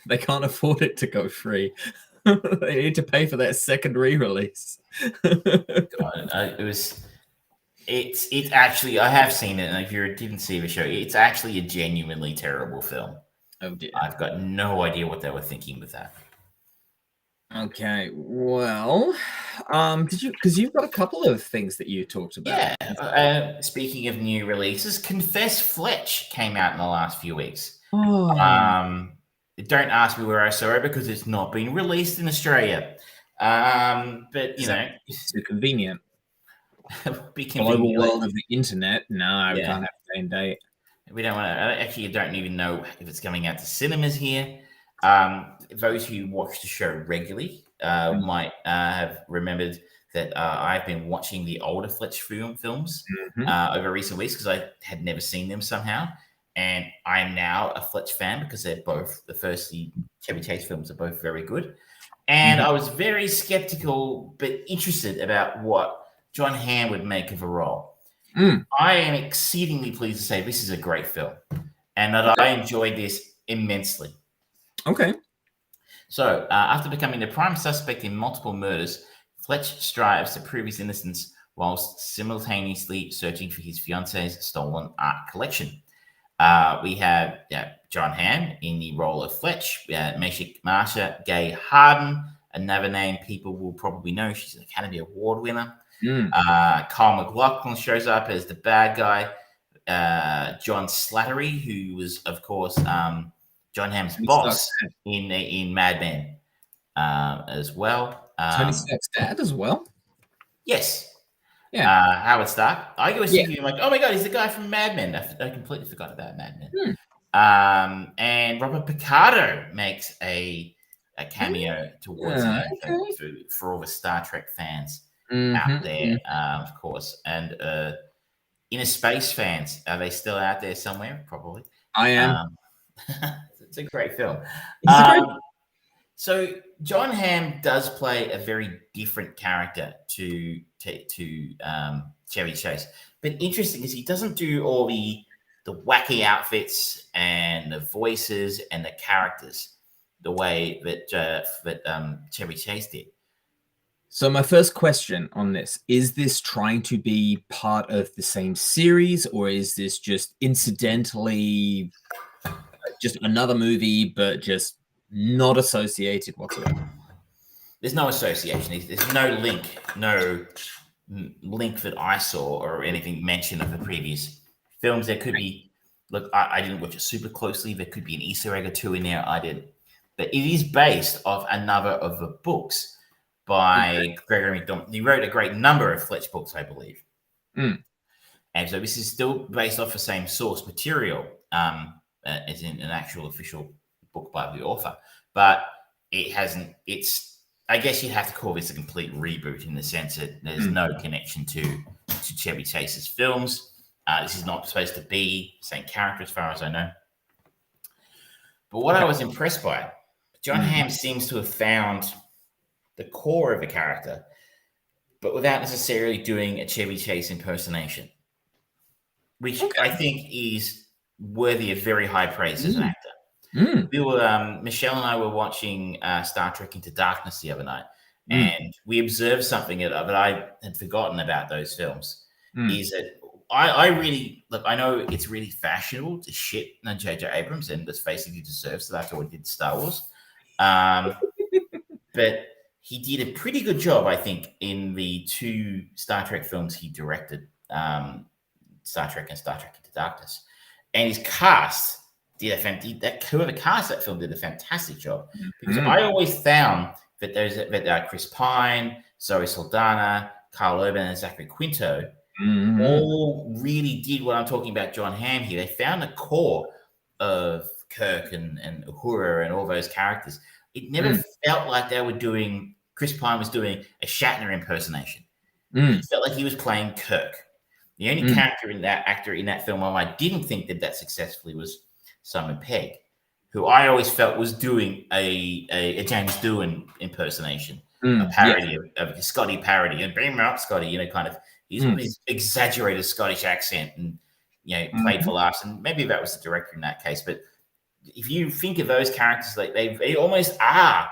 They can't afford it to go free. They need to pay for that second re-release. It's actually, I have seen it, and if you didn't see the show, it's actually a genuinely terrible film. Oh dear. I've got no idea what they were thinking with that. Okay, well, because you've got a couple of things that you talked about. Yeah. Speaking of new releases, Confess Fletch came out in the last few weeks. Oh. Don't ask me where I saw it because it's not been released in Australia. But you know, it's too convenient. Be global world of the internet. No, we can't have day and date. We don't want to. Actually, I don't even know if it's coming out to cinemas here. Those who watch the show regularly might have remembered that I've been watching the older Fletch films over recent weeks because I had never seen them somehow. And I'm now a Fletch fan because they're both, the first Chevy Chase films are both very good. And I was very skeptical but interested about what John Hamm would make of a role. I am exceedingly pleased to say this is a great film and that I enjoyed this immensely. Okay. So, after becoming the prime suspect in multiple murders, Fletch strives to prove his innocence whilst simultaneously searching for his fiance's stolen art collection. We have John Hamm in the role of Fletch, Marsha Gay Harden, another name people will probably know. She's an Academy Award winner. Kyle MacLachlan shows up as the bad guy. John Slattery, who was, of course, John Hamm's boss in Mad Men as well. Tony Stark's dad as well? Yes. Yeah. Howard Stark. I was thinking, like, oh my God, he's the guy from Mad Men. I completely forgot about Mad Men. And Robert Picardo makes a cameo towards for all the Star Trek fans out there, of course. And Inner Space fans, are they still out there somewhere? Probably. I am. It's a great film. So John Hamm does play a very different character to Chevy Chase. But interesting is he doesn't do all the wacky outfits and the voices and the characters the way that Chevy Chase did. So my first question on this, is this trying to be part of the same series, or is this just incidentally just another movie, but just not associated whatsoever? There's no association. There's no link that I saw or anything mentioned of the previous films. There could be, look, I didn't watch it super closely. There could be an Easter egg or two in there. I did. But it is based off another of the books by Gregory McDonald. He wrote a great number of Fletch books, I believe. And so this is still based off the same source material as in an actual official book by the author. But I guess you'd have to call this a complete reboot in the sense that there's no connection to Chevy Chase's films. This is not supposed to be the same character as far as I know. But what I was impressed by, John Hamm seems to have found the core of the character, but without necessarily doing a Chevy Chase impersonation, which I think is worthy of very high praise as an actor. We were Michelle and I were watching Star Trek Into Darkness the other night, and we observed something that I had forgotten about those films. Is that I really look. I know it's really fashionable to shit on J.J. Abrams, and let's face it, he deserves that after what he did to Star Wars. But he did a pretty good job, I think, in the 2 Star Trek films he directed, Star Trek and Star Trek Into Darkness. And his cast did whoever cast that film did a fantastic job. Because I always found that Chris Pine, Zoe Saldana, Carl Urban, and Zachary Quinto all really did what I'm talking about John Hamm here. They found the core of Kirk and Uhura and all those characters. It never felt like they were doing, Chris Pine was doing a Shatner impersonation. It felt like he was playing Kirk. The only actor in that film where I didn't think did that successfully was Simon Pegg, who I always felt was doing a James Doohan impersonation, a parody of a Scotty parody. And bring him up, Scotty, kind of, he's with his exaggerated Scottish accent and, played for laughs. And maybe that was the director in that case. But if you think of those characters, like they almost are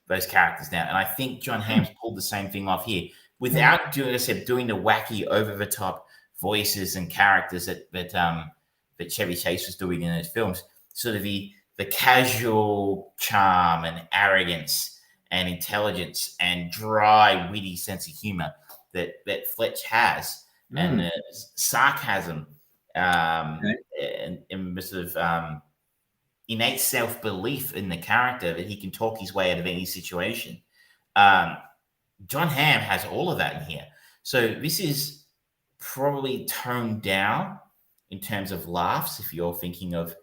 those characters now. And I think John Hamm's pulled the same thing off here without doing the wacky, over the top voices and characters that Chevy Chase was doing in those films. Sort of the casual charm and arrogance and intelligence and dry, witty sense of humor that Fletch has, and the sarcasm and sort of innate self-belief in the character that he can talk his way out of any situation. John Hamm has all of that in here. So this is probably toned down in terms of laughs. If you're thinking of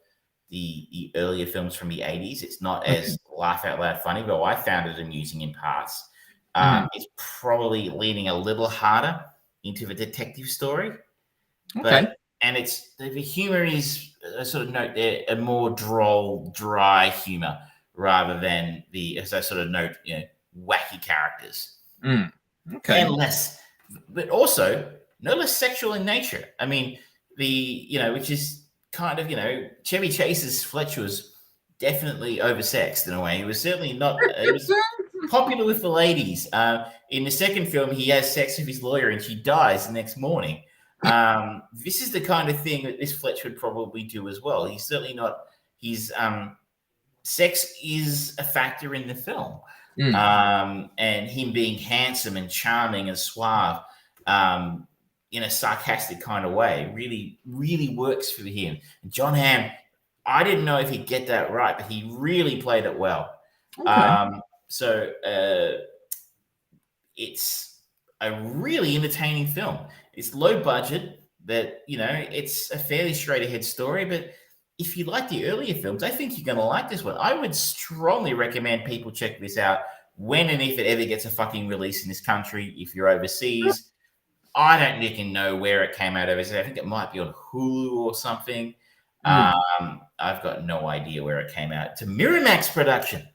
the earlier films from the 80s, it's not as laugh out loud funny, but I found it amusing in parts. It's probably leaning a little harder into the detective story. And it's the humor is a sort of note there, a more droll, dry humor rather than as I sort of note, wacky characters. And less, but also no less sexual in nature. I mean, which is kind of, Chevy Chase's Fletch was definitely oversexed in a way. He was certainly not, he was popular with the ladies. In the second film, he has sex with his lawyer and she dies the next morning. This is the kind of thing that this Fletch would probably do as well. He's certainly not, sex is a factor in the film. And him being handsome and charming and suave, in a sarcastic kind of way, really, really works for him. And John Hamm, I didn't know if he'd get that right, but he really played it well. So it's a really entertaining film. It's low budget, but it's a fairly straight ahead story. But if you like the earlier films, I think you're going to like this one. I would strongly recommend people check this out when and if it ever gets a fucking release in this country. If you're overseas, I don't even know where it came out overseas. I think it might be on Hulu or something. I've got no idea where it came out. It's a Miramax production.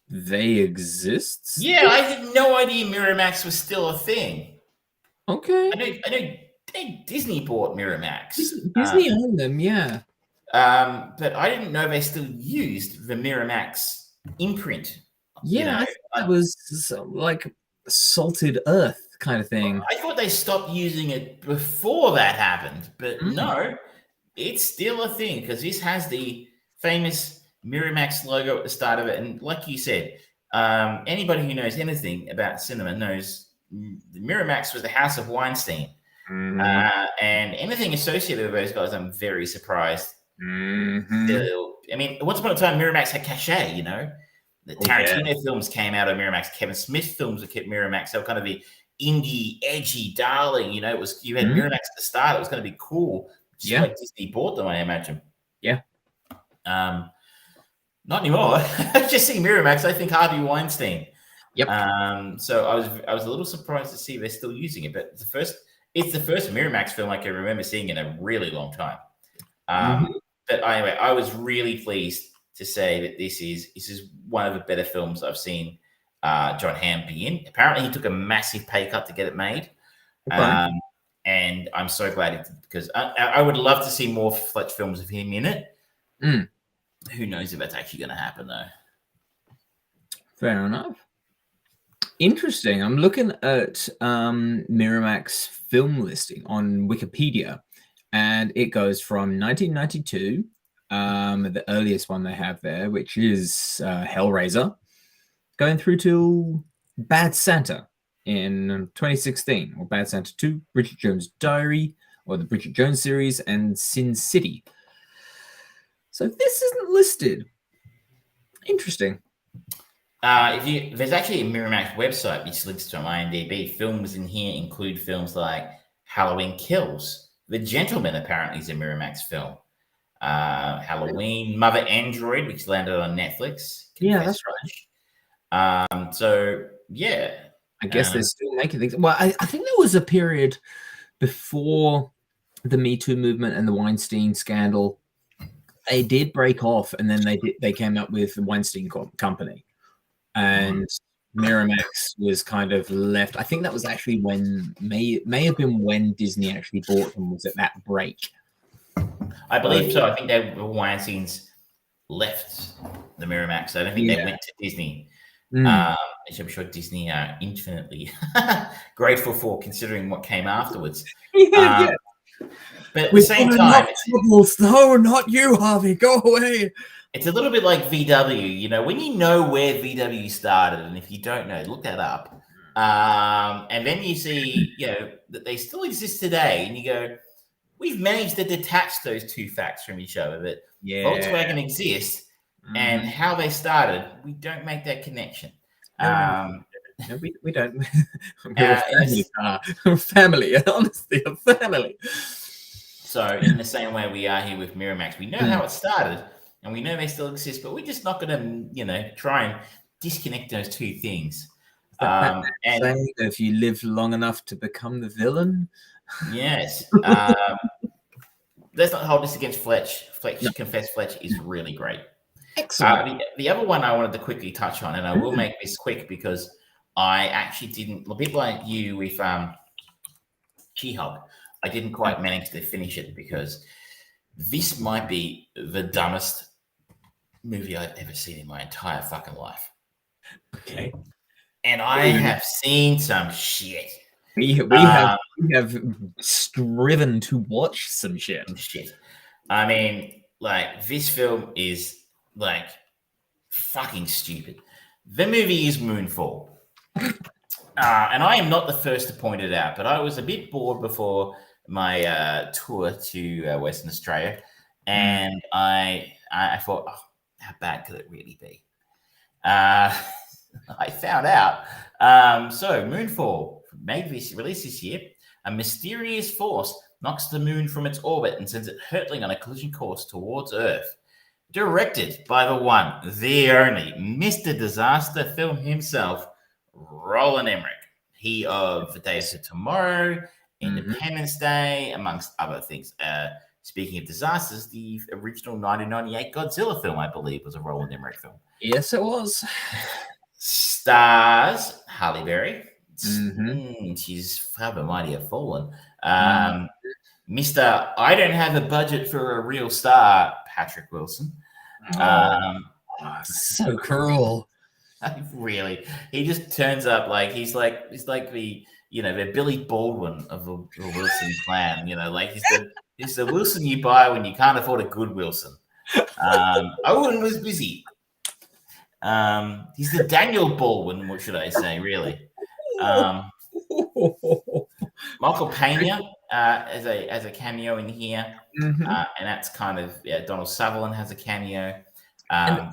They exist? Yeah, I had no idea Miramax was still a thing. Okay. I know Disney bought Miramax. Disney owned them, yeah. But I didn't know they still used the Miramax imprint. Yeah, I thought it was like Salted Earth kind of thing. I thought they stopped using it before that happened, but no, it's still a thing because this has the famous Miramax logo at the start of it. And like you said, anybody who knows anything about cinema knows the Miramax was the house of Weinstein. And anything associated with those guys, I'm very surprised. I mean, once upon a time, Miramax had cachet, The Tarantino films came out of Miramax. Kevin Smith films were kept Miramax. They were kind of the indie, edgy darling, you had Miramax at the start. It was going to be cool. Just like Disney bought them, I imagine. Yeah. Not anymore. I just see Miramax. I think Harvey Weinstein. Yep. So I was a little surprised to see they're still using it, but it's the first Miramax film I can remember seeing in a really long time. But anyway, I was really pleased to say that this is one of the better films I've seen John Hamm be in. Apparently, he took a massive pay cut to get it made. And I'm so glad it did, because I would love to see more Fletch films of him in it. Who knows if that's actually going to happen, though. Fair enough. Interesting. I'm looking at Miramax film listing on Wikipedia, and it goes from 1992 the earliest one they have there, which is Hellraiser, going through to Bad Santa in 2016, or Bad Santa 2, Bridget Jones' Diary, or the Bridget Jones series, and Sin City. So this isn't listed. Interesting. There's actually a Miramax website which links to IMDb. Films in here include films like Halloween Kills. The Gentleman apparently is a Miramax film. Halloween, Mother Android, which landed on Netflix. Yeah, that's right. So yeah, I guess they're still making things. Well, I think there was a period before the Me Too movement and the Weinstein scandal. They did break off, and then they came up with the Weinstein Company, and Miramax was kind of left. I think that was actually when may have been when Disney actually bought them. Was at that break? I believe so. I think the Weinsteins left the Miramax. I don't think they went to Disney. Which I'm sure Disney are infinitely grateful for, considering what came afterwards. But at the same time, no, not you, Harvey. Go away. It's a little bit like VW. You know, when you know where VW started, and if you don't know, look that up. And then you see, that they still exist today, and you go, we've managed to detach those two facts from each other. That Volkswagen exists, and how they started, we don't make that connection. No, we don't. We're a family. Honestly, a family. So in the same way we are here with Miramax, we know how it started, and we know they still exist, but we're just not going to, try and disconnect those two things. And if you live long enough to become the villain. Yes. Let's not hold this against Fletch. Confess Fletch is really great. Excellent. The other one I wanted to quickly touch on, and I will make this quick because I actually didn't, a bit like you with She-Hulk, I didn't quite manage to finish it because this might be the dumbest movie I've ever seen in my entire fucking life. Okay. And I have seen some shit. We have striven to watch some shit. I mean, like, this film is like fucking stupid. The movie is Moonfall. And I am not the first to point it out, but I was a bit bored before my tour to Western Australia, and I thought, oh, how bad could it really be? I found out. So Moonfall, released this year, a mysterious force knocks the moon from its orbit and sends it hurtling on a collision course towards Earth. Directed by the one, the only, Mr. Disaster film himself, Roland Emmerich. He of The Day After Tomorrow, Independence Day, amongst other things. Speaking of disasters, the original 1998 Godzilla film, I believe, was a Roland Emmerich film. Yes, it was. Stars Halle Berry. She's Father Mighty have fallen. Mr. I don't have a budget for a real star, Patrick Wilson. So cruel. Really, he just turns up like he's like the the Billy Baldwin of the Wilson clan. Like he's the Wilson you buy when you can't afford a good Wilson. Owen was busy. He's the Daniel Baldwin, what should I say? Really, Michael Pena as a cameo in here, and that's kind of Donald Sutherland has a cameo. I've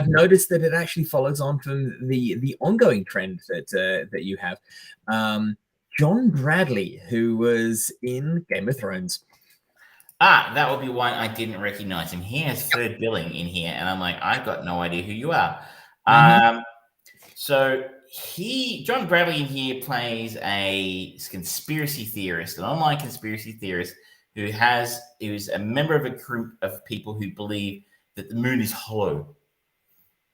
noticed that it actually follows on from the ongoing trend that you have. John Bradley, who was in Game of Thrones. That would be why I didn't recognize him. He has third billing in here, and I'm like, I've got no idea who you are. So John Bradley in here plays a conspiracy theorist, an online conspiracy theorist who's a member of a group of people who believe that the moon is hollow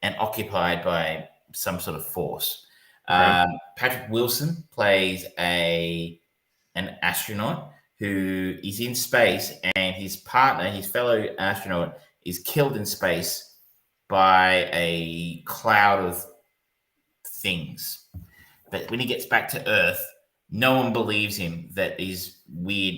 and occupied by some sort of force. Patrick Wilson plays an astronaut who is in space, and his partner, his fellow astronaut, is killed in space by a cloud of things. But when he gets back to Earth, no one believes him that these weird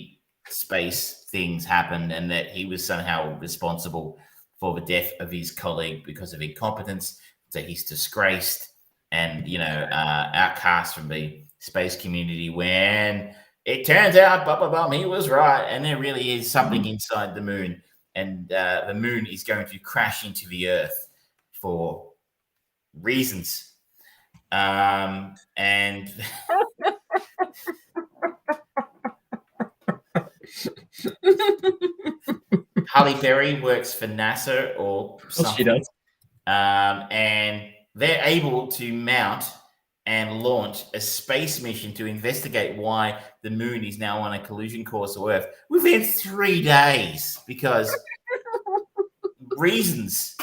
space things happened and that he was somehow responsible for the death of his colleague because of incompetence. So he's disgraced and, outcast from the space community, when it turns out, he was right. And there really is something inside the moon, and the moon is going to crash into the Earth for reasons. And Halle Berry works for NASA or something. She does. And they're able to mount and launch a space mission to investigate why the moon is now on a collision course with Earth within 3 days, because reasons.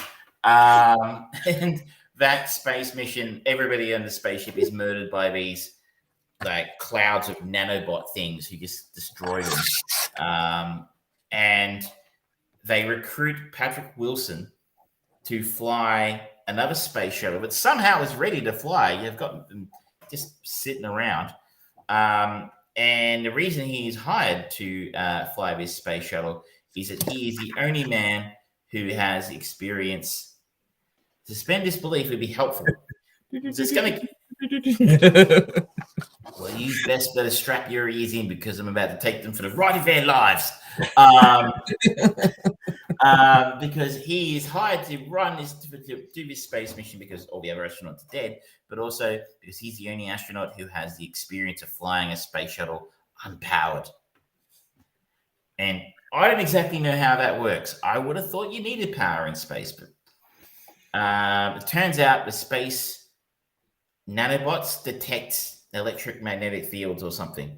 And that space mission, everybody on the spaceship is murdered by these like clouds of nanobot things who just destroy them. And they recruit Patrick Wilson to fly another space shuttle, but somehow is ready to fly. You've got them just sitting around. And the reason he is hired to fly this space shuttle is that he is the only man who has experience. Suspend disbelief would be helpful. Just going to... Well, you best better strap your ears in, because I'm about to take them for the ride of their lives. Because he is hired to run this, to do this space mission, because all the other astronauts are dead, but also because he's the only astronaut who has the experience of flying a space shuttle unpowered. And I don't exactly know how that works. I would have thought you needed power in space, but it turns out the space nanobots detect electromagnetic fields or something.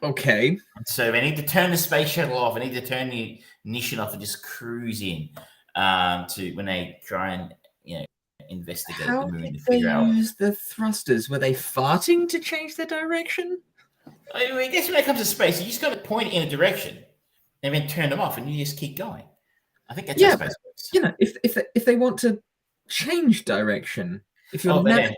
Okay. So they need to turn the space shuttle off. They need to turn the ignition off and just cruise in to when they try and investigate How the moon did to they figure out. use the thrusters? Were they farting to change their direction? I guess when it comes to space, you just got to point in a direction and then turn them off, and you just keep going. I think that's how space works. If they want to change direction, if you're you're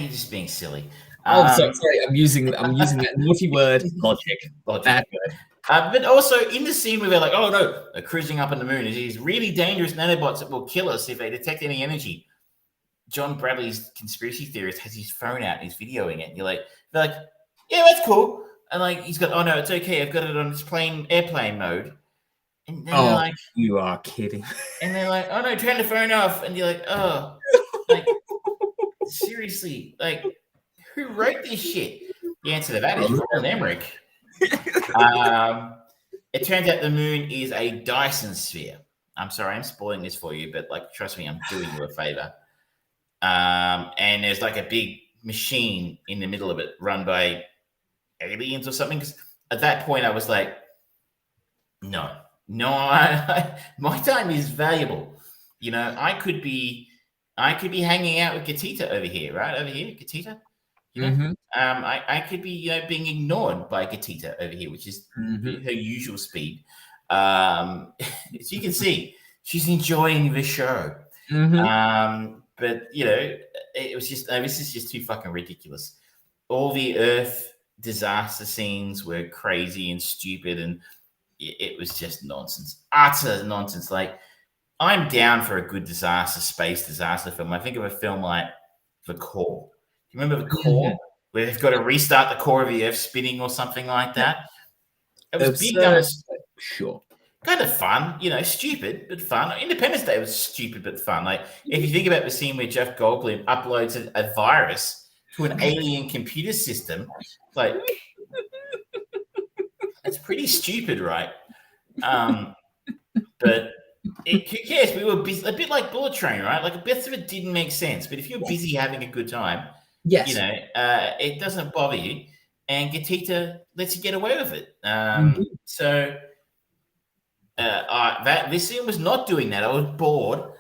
just being silly. Sorry, I'm using that naughty word, logic. Bad word. But also in the scene where they're like, oh no, they're cruising up on the moon. These really dangerous nanobots that will kill us if they detect any energy. John Bradley's conspiracy theorist has his phone out and he's videoing it. And they're like, yeah, that's cool. And like he's got, oh no, it's okay. I've got it on this airplane mode. And then they're like, you are kidding. And they're like, oh no, turn the phone off. And you're like, oh, like seriously, like who wrote this shit? The answer to that is Roland Emmerich. It turns out the moon is a Dyson sphere. I'm sorry, I'm spoiling this for you, but like, trust me, I'm doing you a favor. And there's like a big machine in the middle of it run by aliens or something. Because at that point I was like, no, my time is valuable. I could be hanging out with Gatita over here, right? Over here, Gatita. I could be, being ignored by Gatita over here, which is her usual speed. As you can see, she's enjoying the show. But it was just this is just too fucking ridiculous. All the Earth disaster scenes were crazy and stupid, and it was just nonsense, utter nonsense. Like, I'm down for a good space disaster film. I think of a film like The Core. Do you remember The Core, where they've got to restart the core of the Earth spinning or something like that? It was big, sure. Kind of fun, stupid but fun. Independence Day was stupid but fun. Like, if you think about the scene where Jeff Goldblum uploads a virus to an alien computer system, like, that's pretty stupid, right? But who cares? We were busy, a bit like Bullet Train, right? Like, a bit of it didn't make sense. But if you're busy having a good time, it doesn't bother you. And Gatita lets you get away with it. So this scene was not doing that. I was bored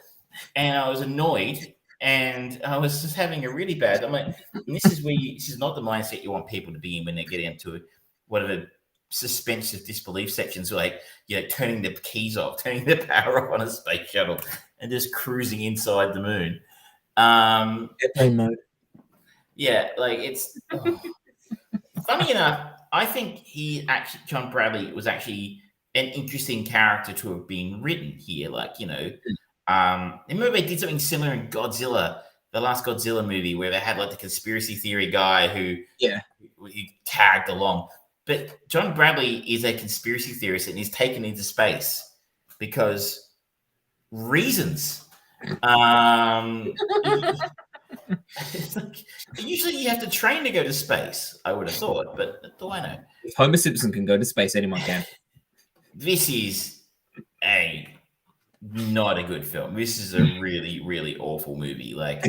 and I was annoyed and I was just having a really bad. I'm like, this is not the mindset you want people to be in when they get into whatever suspension of disbelief sections, like turning the keys off, turning the power off on a space shuttle, and just cruising inside the moon. Airplane mode. Yeah, like it's Funny enough, I think John Bradley was actually an interesting character to have been written here. Like, remember they did something similar in Godzilla, the last Godzilla movie, where they had like the conspiracy theory guy who tagged along. But John Bradley is a conspiracy theorist and he's taken into space because reasons. It's like, usually you have to train to go to space, I would have thought, but what do I know? If Homer Simpson can go to space, anyone can. This is not a good film. This is a really, really awful movie. Like,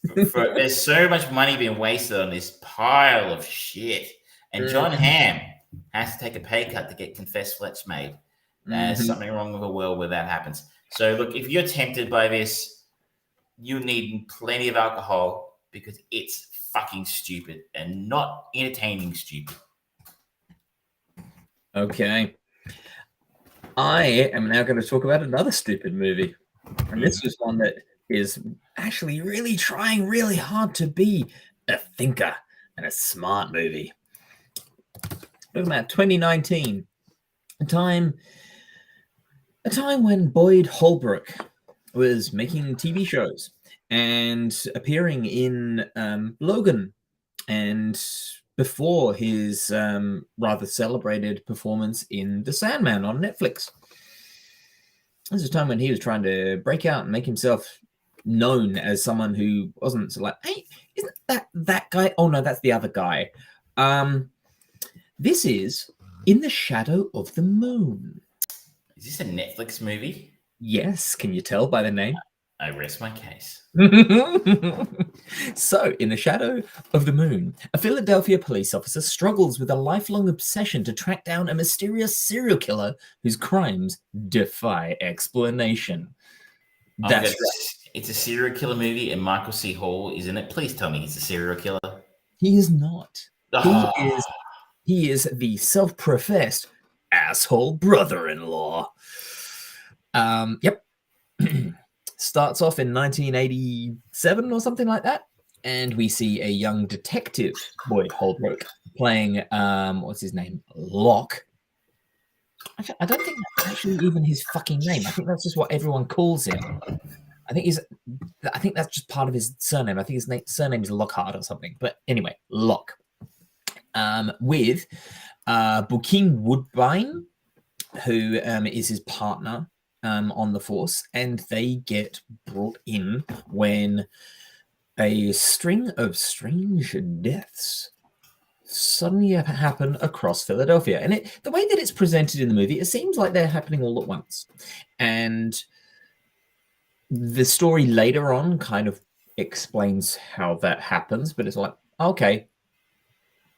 there's so much money being wasted on this pile of shit. And John Hamm has to take a pay cut to get Confess Fletch made. There's something wrong with a world where that happens. So, look, if you're tempted by this, you need plenty of alcohol because it's fucking stupid and not entertaining stupid. Okay. I am now going to talk about another stupid movie. And this is one that is actually really trying really hard to be a thinker and a smart movie. Look about 2019. A time when Boyd Holbrook was making TV shows and appearing in Logan, and before his rather celebrated performance in The Sandman on Netflix. This is a time when he was trying to break out and make himself known as someone who wasn't so like, hey, isn't that guy? Oh no, that's the other guy. This is In the Shadow of the Moon. Is this a Netflix movie? Yes, can you tell by the name? I rest my case. So, in the shadow of the moon, a Philadelphia police officer struggles with a lifelong obsession to track down a mysterious serial killer whose crimes defy explanation. That's right. It's a serial killer movie and Michael C. Hall is in it. Please tell me he's a serial killer. He is not. Oh. He is the self-professed asshole brother-in-law. Yep. Starts off in 1987 or something like that, and we see a young detective, Boyd Holbrook, playing what's his name, Locke. I don't think that's actually even his fucking name. I think that's just what everyone calls him. I think that's just part of his surname. I think his surname is Lockhart or something. But anyway, Locke. With Bokeem Woodbine, who is his partner on the force, and they get brought in when a string of strange deaths suddenly happen across Philadelphia. And the way that it's presented in the movie, it seems like they're happening all at once. And the story later on kind of explains how that happens, but it's like, okay,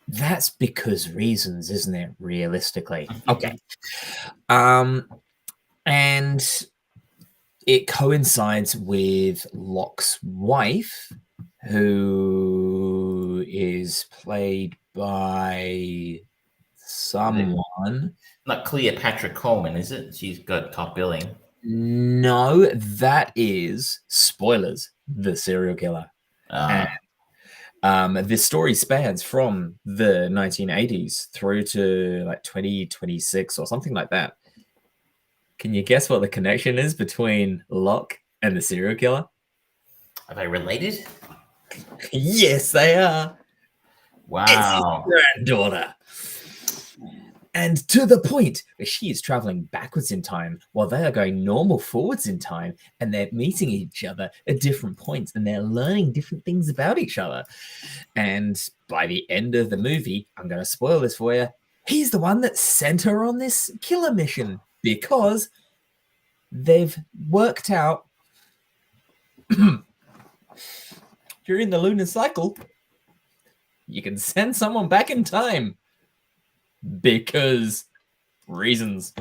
that's because reasons, isn't it, realistically? Okay. And it coincides with Locke's wife, who is played by someone. Not Cleopatra Coleman, is it? She's got top billing. No, that is, spoilers, the serial killer. This story spans from the 1980s through to like 2026 or something like that. Can you guess what the connection is between Locke and the serial killer? Are they related? Yes, they are. Wow. It's his granddaughter. And to the point where she is traveling backwards in time while they are going normal forwards in time, and they're meeting each other at different points and they're learning different things about each other. And by the end of the movie, I'm going to spoil this for you, he's the one that sent her on this killer mission because they've worked out during the lunar cycle, you can send someone back in time. Because reasons.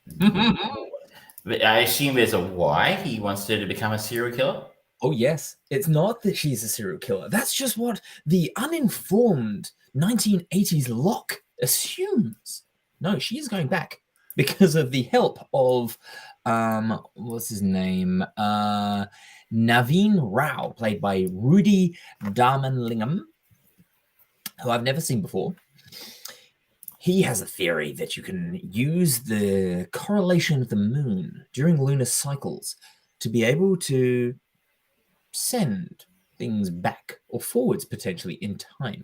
But I assume there's a why he wants her to become a serial killer? Oh, yes. It's not that she's a serial killer. That's just what the uninformed 1980s Locke assumes. No, she is going back because of the help of, what's his name? Naveen Rao, played by Rudy Dharmalingam, who I've never seen before. He has a theory that you can use the correlation of the moon during lunar cycles to be able to send things back or forwards potentially in time.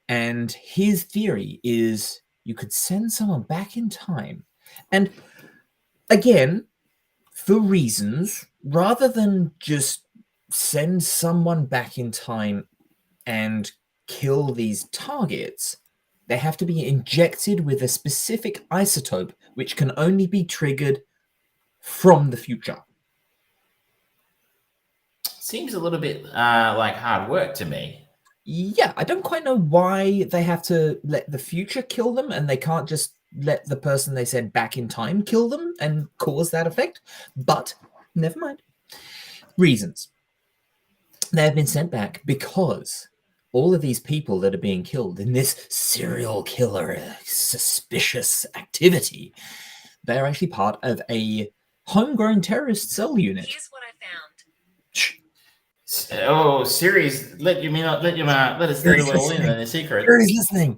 And his theory is you could send someone back in time. And again, for reasons, rather than just send someone back in time and kill these targets, they have to be injected with a specific isotope, which can only be triggered from the future. Seems a little bit like hard work to me. Yeah, I don't quite know why they have to let the future kill them and they can't just let the person they sent back in time kill them and cause that effect. But never mind. Reasons. They have been sent back because all of these people that are being killed in this serial killer suspicious activity, they're actually part of a homegrown terrorist cell unit. Here's what I found. Shh. Oh, Siri's let us let it all in a secret. Siri's listening.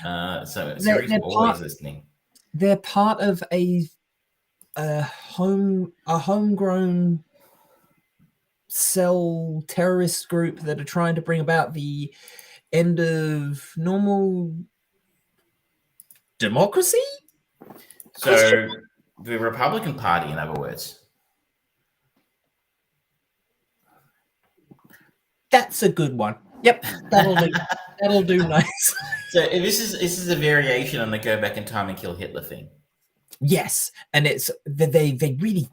So Siri's always listening. They're part of a homegrown cell terrorist group that are trying to bring about the end of normal democracy. So the Republican Party, in other words. That's a good one. Yep, that'll do nice. So this is a variation on the go back in time and kill Hitler thing. Yes, and it's they really,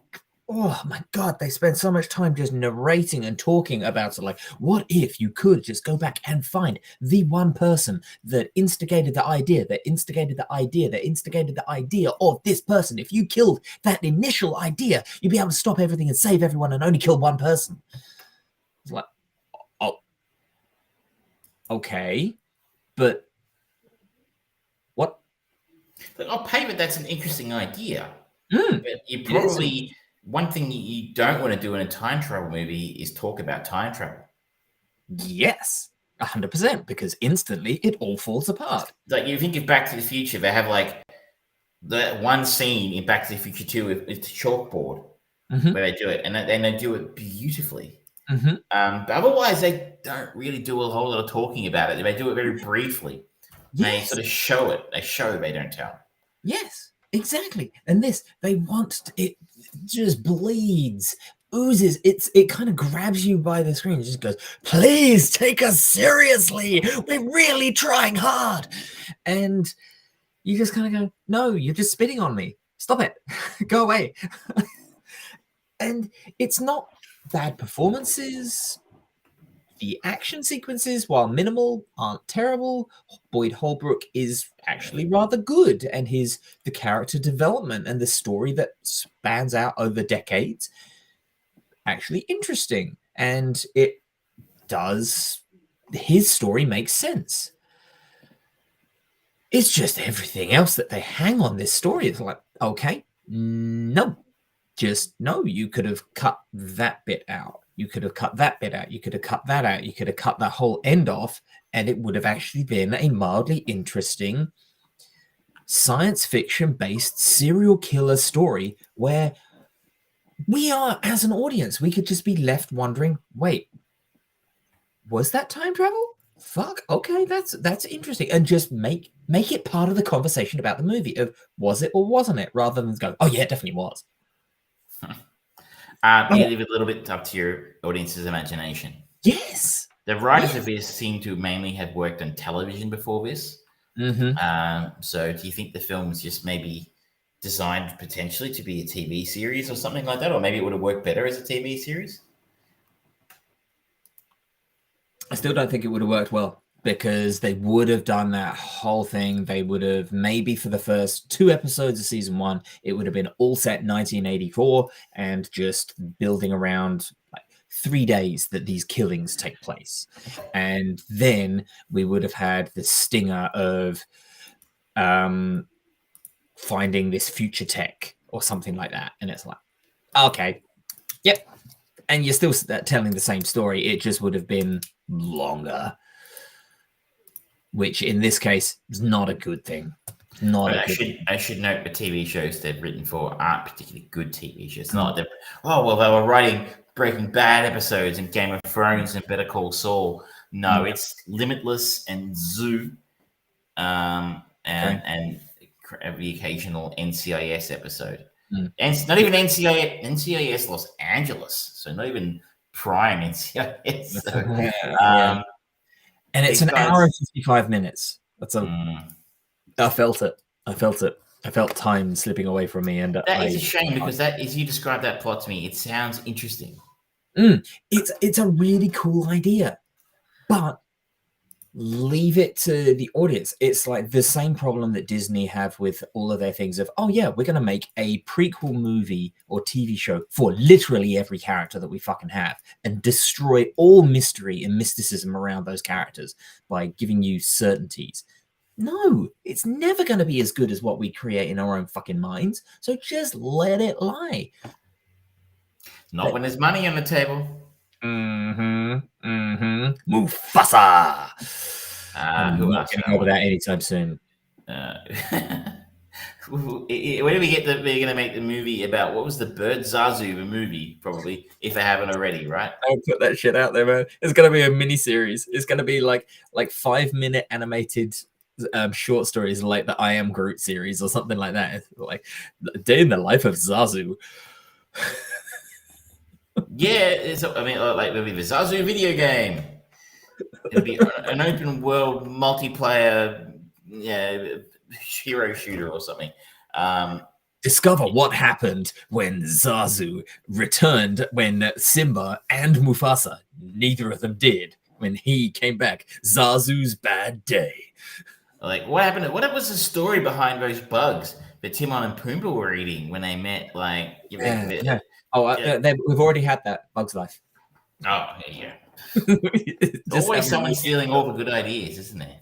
oh my god, they spend so much time just narrating and talking about it. Like, what if you could just go back and find the one person that instigated the idea of this person? If you killed that initial idea, you'd be able to stop everything and save everyone and only kill one person. It's like, oh, okay, but what? But on paper, that's an interesting idea. But you probably one thing you don't want to do in a time travel movie is talk about time travel. Yes, 100%, because instantly it all falls apart. Like you think of Back to the Future, they have like that one scene in Back to the Future 2 with the chalkboard where they do it, and they do it beautifully. But otherwise, they don't really do a whole lot of talking about it. They do it very briefly. They sort of show it. They show, they don't tell. Yes, exactly. And this, they want it just bleeds, oozes. It kind of grabs you by the screen. It just goes, please take us seriously. We're really trying hard. And you just kind of go, no, you're just spitting on me. Stop it. Go away. And it's not bad performances. The action sequences, while minimal, aren't terrible. Boyd Holbrook is actually rather good, and the character development and the story that spans out over decades actually interesting. And his story makes sense. It's just everything else that they hang on this story. It's like, okay, no. Just no, you could have cut that bit out. You could have cut that bit out. You could have cut that out. You could have cut that whole end off, and it would have actually been a mildly interesting science fiction-based serial killer story where we are, as an audience, we could just be left wondering, wait, was that time travel? Fuck, okay, that's interesting. And just make it part of the conversation about the movie of was it or wasn't it, rather than go, oh yeah, it definitely was. You leave it a little bit up to your audience's imagination. Yes. The writers of this seem to mainly have worked on television before this. So do you think the film was just maybe designed potentially to be a TV series or something like that? Or maybe it would have worked better as a TV series? I still don't think it would have worked well, because they would have done that whole thing. They would have, maybe for the first 2 episodes of season 1, it would have been all set 1984 and just building around like 3 days that these killings take place. And then we would have had the stinger of finding this future tech or something like that. And it's like, okay, yep. And you're still telling the same story. It just would have been longer. which in this case is not a good thing. Not But a good thing. I should note the TV shows they've written for aren't particularly good TV shows. It's not that, they were writing Breaking Bad episodes and Game of Thrones and Better Call Saul. No, it's Limitless and Zoo, and the occasional NCIS episode. And it's not even NCIS Los Angeles, so not even prime NCIS. So, and it's an hour and 55 minutes. That's I felt it. I felt time slipping away from me, and that is a shame because that, as you describe that plot to me, it sounds interesting. It's a really cool idea, but leave it to the audience. It's like the same problem that Disney have with all of their things of, oh yeah, we're going to make a prequel movie or TV show for literally every character that we fucking have and destroy all mystery and mysticism around those characters by giving you certainties. No, it's never going to be as good as what we create in our own fucking minds. So just let it lie. Not when there's money on the table. Mufasa. Who not getting over that anytime soon. Where do we get that they're going to make the movie about? What was the bird? Zazu, the movie, probably, if they haven't already, right? I'll put that shit out there, man. It's going to be a mini series. It's going to be like 5-minute animated short stories, like the I Am Groot series or something like that. It's like a day in the life of Zazu. Yeah, like maybe the Zazu video game. It'll be an open world multiplayer, hero shooter or something. Discover what happened when Zazu returned when Simba and Mufasa, neither of them did, when he came back. Zazu's bad day. Like, what happened? What was the story behind those bugs that Timon and Pumbaa were eating when they met? Like, we've already had that. Bug's Life. Oh, yeah. Always someone stealing all the good ideas, isn't there?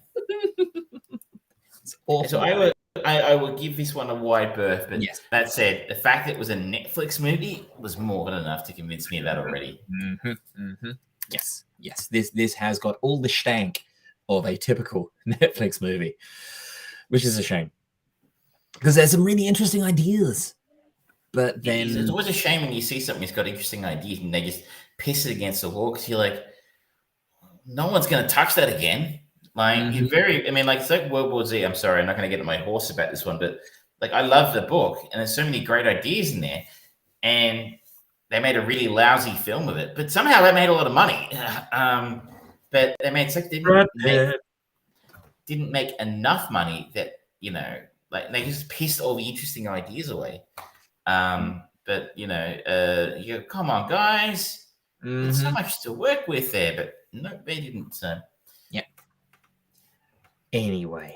It's awful. So I will give this one a wide berth, but that said, the fact that it was a Netflix movie was more than enough to convince me of that already. Yes. This has got all the stank of a typical Netflix movie, which is a shame because there's some really interesting ideas. But then it's always a shame when you see something that's got interesting ideas and they just piss it against the wall because you're like, no one's going to touch that again. Like, it's like World War Z. I'm sorry, I'm not going to get on my horse about this one, but like, I love the book and there's so many great ideas in there, and they made a really lousy film of it, but somehow they made a lot of money. But they made didn't make enough money that, like they just pissed all the interesting ideas away. But come on, guys, there's so much to work with there, but no, they didn't. Anyway,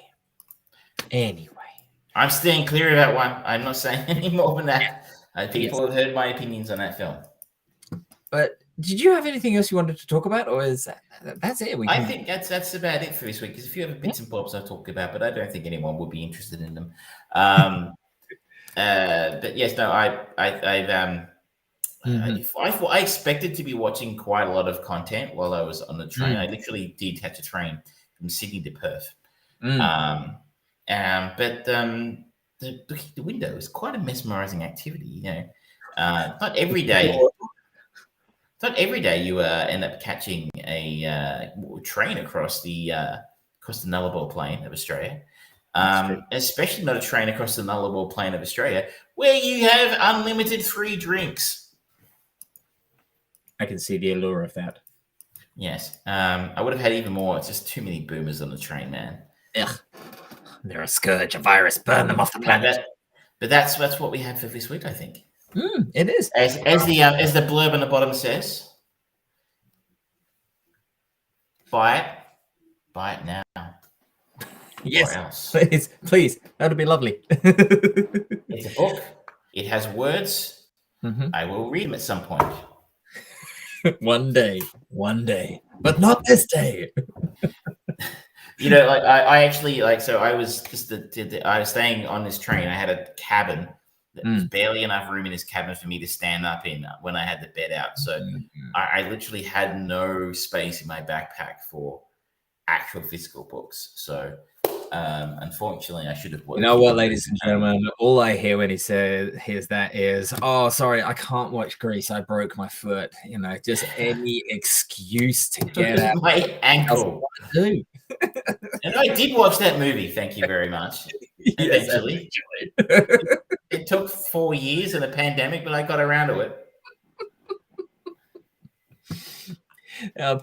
I'm staying clear of that one. I'm not saying any more than that. People have heard my opinions on that film. But did you have anything else you wanted to talk about, or is that's it? I think that's about it for this week. There's a few other bits and bobs I'll talk about, but I don't think anyone will be interested in them. But yes, no, I expected to be watching quite a lot of content while I was on the train. I literally did catch a train from Sydney to Perth. But the window is quite a mesmerizing activity. Not every day. Not every day you end up catching a train across the Nullarbor Plain of Australia. Especially not a train across the Nullarbor Plain of Australia, where you have unlimited free drinks. I can see the allure of that. Yes. I would have had even more. It's just too many boomers on the train, man. Ugh. They're a scourge, a virus. Burn them off the planet. But that's what we had for this week, I think. It is. As the blurb on the bottom says, buy it now. Yes, please. That would be lovely. It's a book. It has words. I will read them at some point. One day, but not this day. I actually so I was I was staying on this train. I had a cabin. There's barely enough room in this cabin for me to stand up in when I had the bed out. So I literally had no space in my backpack for actual physical books. So unfortunately, I should have watched. You know what, ladies and gentlemen, all I hear when he hears that is, "Oh, sorry, I can't watch Grease. I broke my foot." You know, just any excuse to get out. My ankle. Do. And I did watch that movie. Thank you very much. Yes, Eventually, it took 4 years and a pandemic, but I got around to it.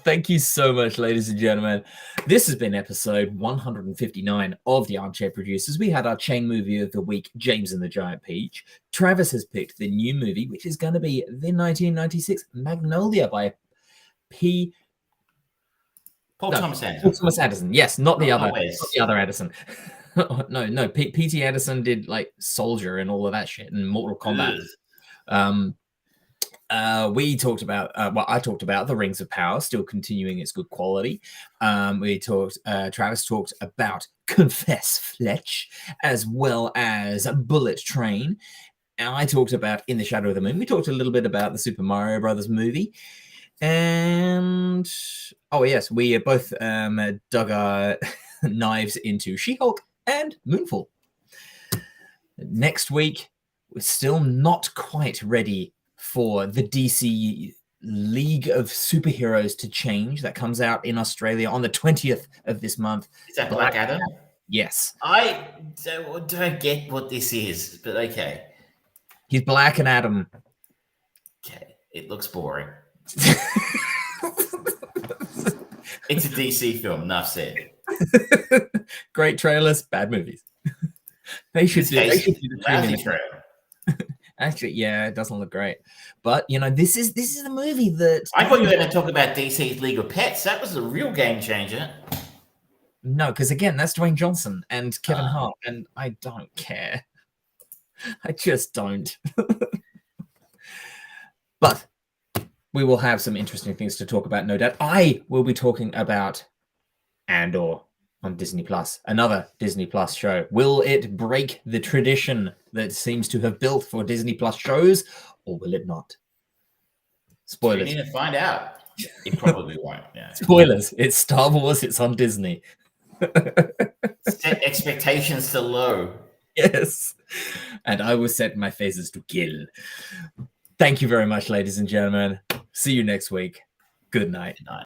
Thank you so much, ladies and gentlemen. This has been episode 159 of the Armchair Producers. We had our chain movie of the week, James and the Giant Peach. Travis has picked the new movie, which is going to be the 1996 Magnolia by Paul Thomas Anderson. Paul Thomas Anderson. Yes, not the other Anderson. no. P.T. Anderson did like Soldier and all of that shit and Mortal Kombat. We talked about I talked about The Rings of Power, still continuing its good quality. Travis talked about Confess Fletch, as well as Bullet Train. And I talked about In the Shadow of the Moon. We talked a little bit about the Super Mario Brothers movie. And oh yes, we both dug our knives into She-Hulk and Moonfall. Next week, we're still not quite ready for the DC League of Superheroes to change. That comes out in Australia on the 20th of this month. Is that Black Adam? Yes. I don't get what this is, but okay. He's Black and Adam. Okay, it looks boring. It's a DC film, enough said. Great trailers, bad movies. They should do the lousy trailer. Actually, yeah, it doesn't look great. But you know, this is the movie that I thought you were going to talk about DC's League of Pets. That was a real game changer. No, because again, that's Dwayne Johnson and Kevin Hart, and I don't care. I just don't. But we will have some interesting things to talk about, no doubt. I will be talking about Andor on Disney Plus, another Disney Plus show. Will it break the tradition that seems to have built for Disney Plus shows, or will it not? Spoilers. You need to find out. It probably won't. Yeah. Spoilers. It's Star Wars. It's on Disney. Set expectations to low. Yes. And I will set my faces to kill. Thank you very much, ladies and gentlemen. See you next week. Good night. Good night.